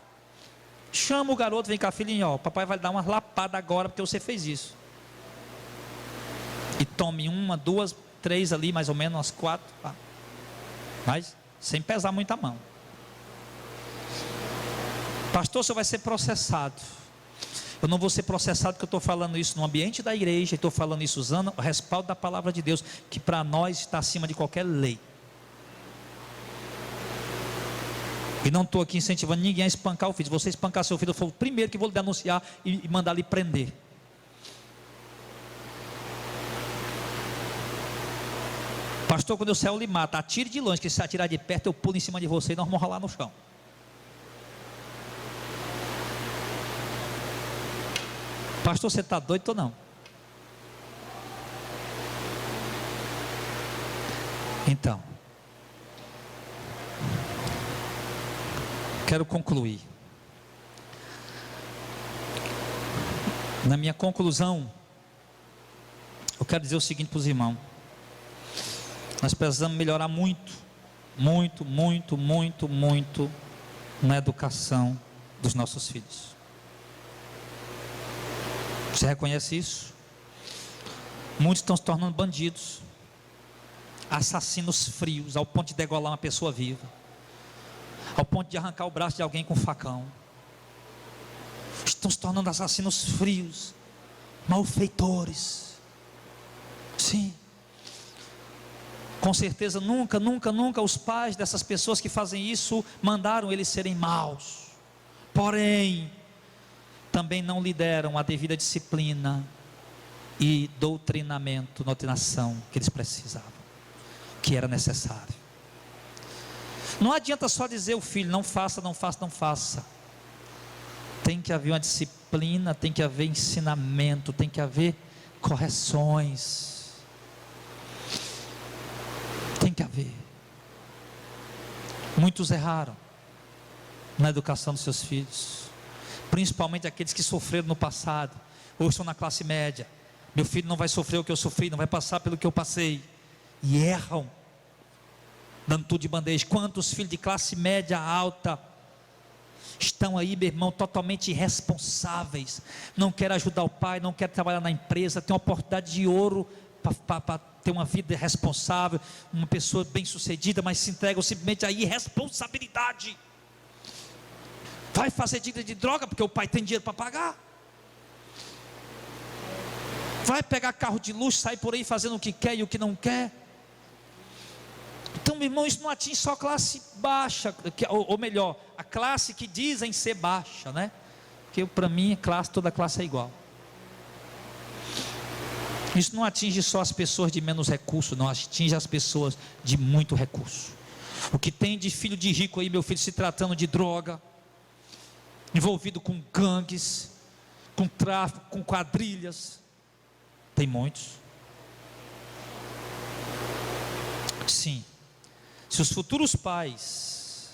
Chama o garoto, vem cá, filhinho, ó, papai vai dar uma lapada agora porque você fez isso. E tome 1, 2, 3 ali, mais ou menos, umas 4. Mas sem pesar muito a mão. Pastor, você vai ser processado. Eu não vou ser processado porque eu estou falando isso no ambiente da igreja. Estou falando isso usando o respaldo da palavra de Deus, que para nós está acima de qualquer lei. E não estou aqui incentivando ninguém a espancar o filho. Se você espancar seu filho, eu for o primeiro que vou lhe denunciar e mandar lhe prender. Pastor, quando eu saio, eu lhe mato. Atire de longe, que se atirar de perto, eu pulo em cima de você e nós vamos rolar no chão. Pastor, você está doido ou não? Então, quero concluir. Na minha conclusão, eu quero dizer o seguinte para os irmãos. Nós precisamos melhorar muito na educação dos nossos filhos. Você reconhece isso? Muitos estão se tornando bandidos, assassinos frios, ao ponto de degolar uma pessoa viva, ao ponto de arrancar o braço de alguém com um facão. Estão se tornando assassinos frios, malfeitores. Sim. Com certeza nunca os pais dessas pessoas que fazem isso mandaram eles serem maus. Porém, também não lhe deram a devida disciplina e doutrinação que eles precisavam, que era necessário. Não adianta só dizer ao filho, não faça, não faça, não faça. Tem que haver uma disciplina, tem que haver ensinamento, tem que haver correções. Tem que haver. Muitos erraram na educação dos seus filhos, principalmente aqueles que sofreram no passado, ou estão na classe média. Meu filho não vai sofrer o que eu sofri, não vai passar pelo que eu passei, e erram, dando tudo de bandeja. Quantos filhos de classe média alta estão aí, meu irmão, totalmente irresponsáveis, não querem ajudar o pai, não querem trabalhar na empresa, tem uma oportunidade de ouro para ter uma vida responsável, uma pessoa bem sucedida, mas se entregam simplesmente à irresponsabilidade. Vai fazer dívida de droga porque o pai tem dinheiro para pagar, vai pegar carro de luxo, sair por aí fazendo o que quer e o que não quer. Então, meu irmão, isso não atinge só a classe baixa, ou melhor, a classe que dizem ser baixa, né? Porque para mim toda classe é igual. Isso não atinge só as pessoas de menos recurso, não, atinge as pessoas de muito recurso. O que tem de filho de rico aí, meu filho, se tratando de droga, envolvido com gangues, com tráfico, com quadrilhas, tem muitos. Sim, se os futuros pais,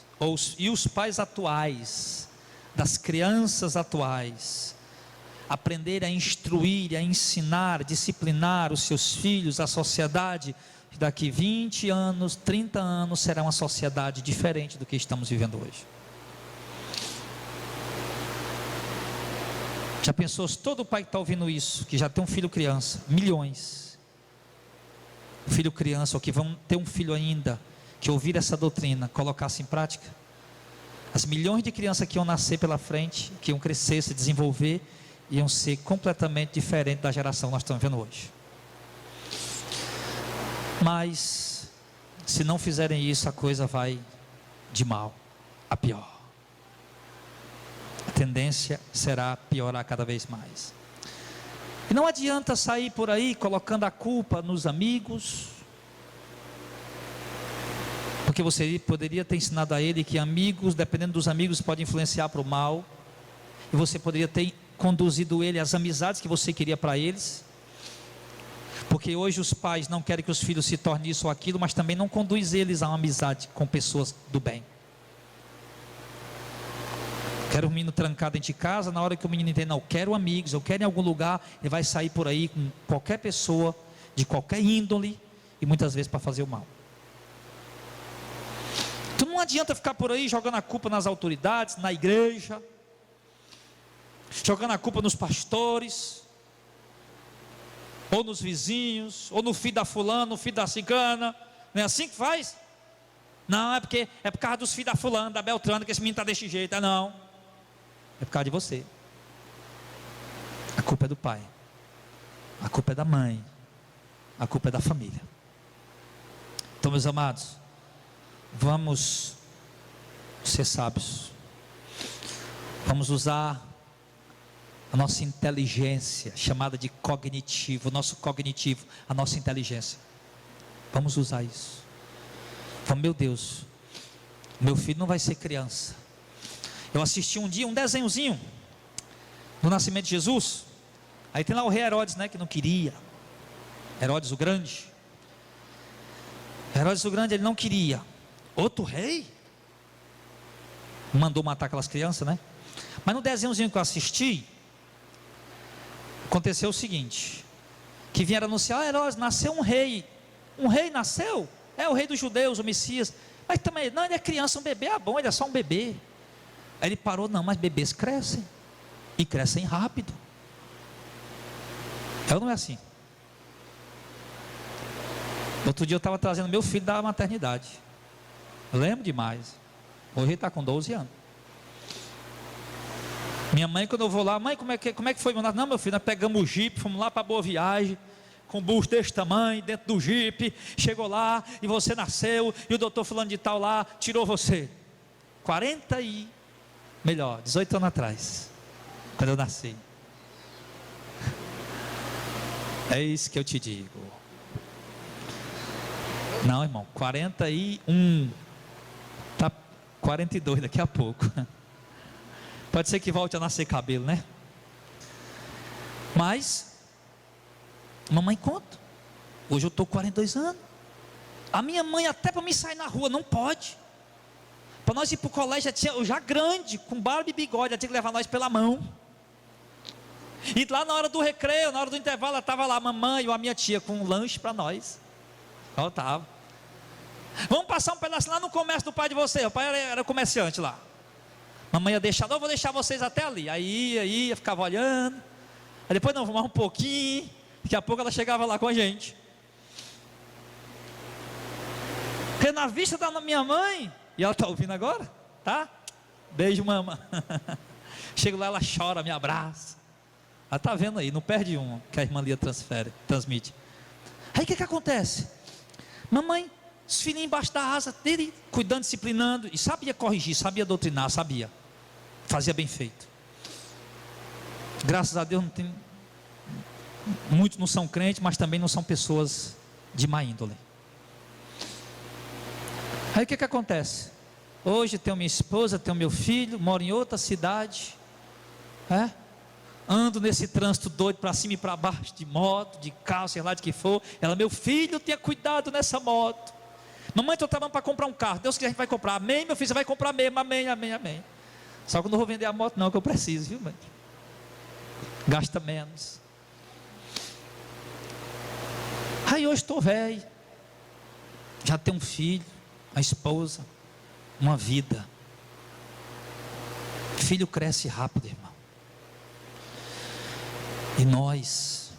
e os pais atuais, das crianças atuais, aprender a instruir, a ensinar, disciplinar os seus filhos, a sociedade, daqui 20 anos, 30 anos, será uma sociedade diferente do que estamos vivendo hoje. Já pensou se todo pai que está ouvindo isso, que já tem um filho criança, milhões, filho criança, ou que vão ter um filho ainda, que ouvir essa doutrina, colocasse em prática, as milhões de crianças que iam nascer pela frente, que iam crescer, se desenvolver, iam ser completamente diferentes da geração que nós estamos vendo hoje. Mas se não fizerem isso, a coisa vai de mal a pior. A tendência será piorar cada vez mais. E não adianta sair por aí colocando a culpa nos amigos, porque você poderia ter ensinado a ele que amigos, dependendo dos amigos, podem influenciar para o mal, e você poderia ter conduzido ele às amizades que você queria para eles, porque hoje os pais não querem que os filhos se tornem isso ou aquilo, mas também não conduz eles a uma amizade com pessoas do bem. Quero um menino trancado dentro de casa, na hora que o menino entende, não, eu quero amigos, eu quero em algum lugar, ele vai sair por aí com qualquer pessoa, de qualquer índole, e muitas vezes para fazer o mal. Então não adianta ficar por aí jogando a culpa nas autoridades, na igreja, jogando a culpa nos pastores, ou nos vizinhos, ou no filho da fulana, no filho da cigana. Não é assim que faz? Não, é por causa dos filhos da fulana, da Beltrana, que esse menino está desse jeito. Não, é por causa de você. A culpa é do pai, a culpa é da mãe, a culpa é da família. Então, meus amados, vamos ser sábios, vamos usar a nossa inteligência, chamada de cognitivo, o nosso cognitivo, a nossa inteligência. Vamos usar isso. Vamos, meu Deus, meu filho não vai ser criança. Eu assisti um dia um desenhozinho do nascimento de Jesus. Aí tem lá o rei Herodes, né, que não queria. Herodes o Grande. Herodes o Grande, ele não queria. Outro rei mandou matar aquelas crianças, né? Mas no desenhozinho que eu assisti, aconteceu o seguinte, que vieram anunciar, Herodes, nasceu um rei nasceu, é o rei dos judeus, o Messias, mas também, não, ele é criança, um bebê, bom, ele é só um bebê. Aí ele parou, não, mas bebês crescem, e crescem rápido. É ou não é assim? Outro dia eu estava trazendo meu filho da maternidade. Eu lembro demais. Hoje ele está com 12 anos. Minha mãe, quando eu vou lá, mãe, como é que foi? Não, meu filho, nós pegamos o jipe, fomos lá para Boa Viagem, com um busto desse tamanho, dentro do jipe, chegou lá, e você nasceu, e o doutor fulano de tal lá, tirou você. 18 anos atrás, quando eu nasci. É isso que eu te digo. Não, irmão, 41, tá 42 daqui a pouco. Pode ser que volte a nascer cabelo, né? Mas mamãe conta. Hoje eu estou com 42 anos. A minha mãe, até para mim sair na rua, não pode. Para nós ir para o colégio, eu já grande, com barba e bigode, ela tinha que levar nós pela mão. E lá na hora do recreio, na hora do intervalo, ela estava lá, a mamãe ou a minha tia, com um lanche para nós. Faltava. Vamos passar um pedaço lá no comércio do pai de vocês. O pai era comerciante lá. Mamãe ia deixar, não, vou deixar vocês até ali. Aí ia, ficava olhando. Aí depois, não, vamos mais um pouquinho. Daqui a pouco ela chegava lá com a gente. Porque na vista da minha mãe, e ela está ouvindo agora, tá? Beijo, mama. Chego lá, ela chora, me abraça. Ela está vendo aí, não perde um que a irmã Lia transmite. Aí o que acontece? Mamãe, os filhinhos embaixo da asa dele, cuidando, disciplinando, e sabia corrigir, sabia doutrinar, sabia. Fazia bem feito. Graças a Deus, muitos não são crentes, mas também não são pessoas de má índole. Aí o que acontece? Hoje tenho minha esposa, tenho meu filho, moro em outra cidade, ando nesse trânsito doido para cima e para baixo, de moto, de carro, sei lá de que for. Ela, meu filho, tenha cuidado nessa moto. Mamãe, estou trabalhando para comprar um carro. Deus quiser, a gente vai comprar. Amém, meu filho, você vai comprar mesmo. Amém, amém, amém. Só que eu não vou vender a moto não, que eu preciso, viu, mãe? Gasta menos. Aí hoje estou velho. Já tenho um filho, uma esposa, uma vida. Filho cresce rápido, irmão. E nós,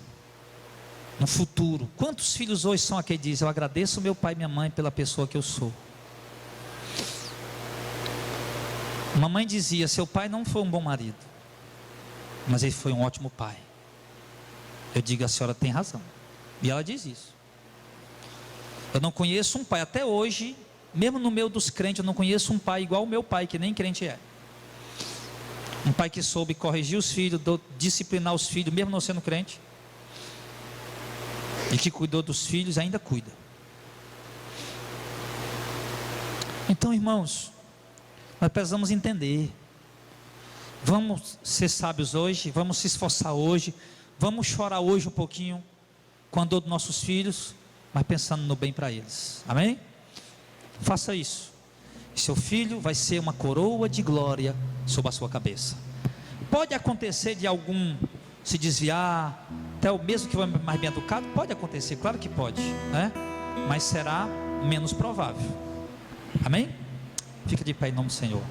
no futuro, quantos filhos hoje são aqueles que dizem: eu agradeço meu pai e minha mãe pela pessoa que eu sou. Mamãe dizia: seu pai não foi um bom marido, mas ele foi um ótimo pai. Eu digo: a senhora tem razão. E ela diz isso. Eu não conheço um pai, até hoje, mesmo no meio dos crentes, eu não conheço um pai igual o meu pai, que nem crente é. Um pai que soube corrigir os filhos, disciplinar os filhos, mesmo não sendo crente. E que cuidou dos filhos, ainda cuida. Então, irmãos, nós precisamos entender. Vamos ser sábios hoje, vamos se esforçar hoje, vamos chorar hoje um pouquinho com a dor dos nossos filhos, mas pensando no bem para eles. Amém? Faça isso. Seu filho vai ser uma coroa de glória sobre a sua cabeça. Pode acontecer de algum se desviar, até o mesmo que foi mais bem educado, pode acontecer, claro que pode, né? Mas será menos provável. Amém? Fica de pé em nome do Senhor.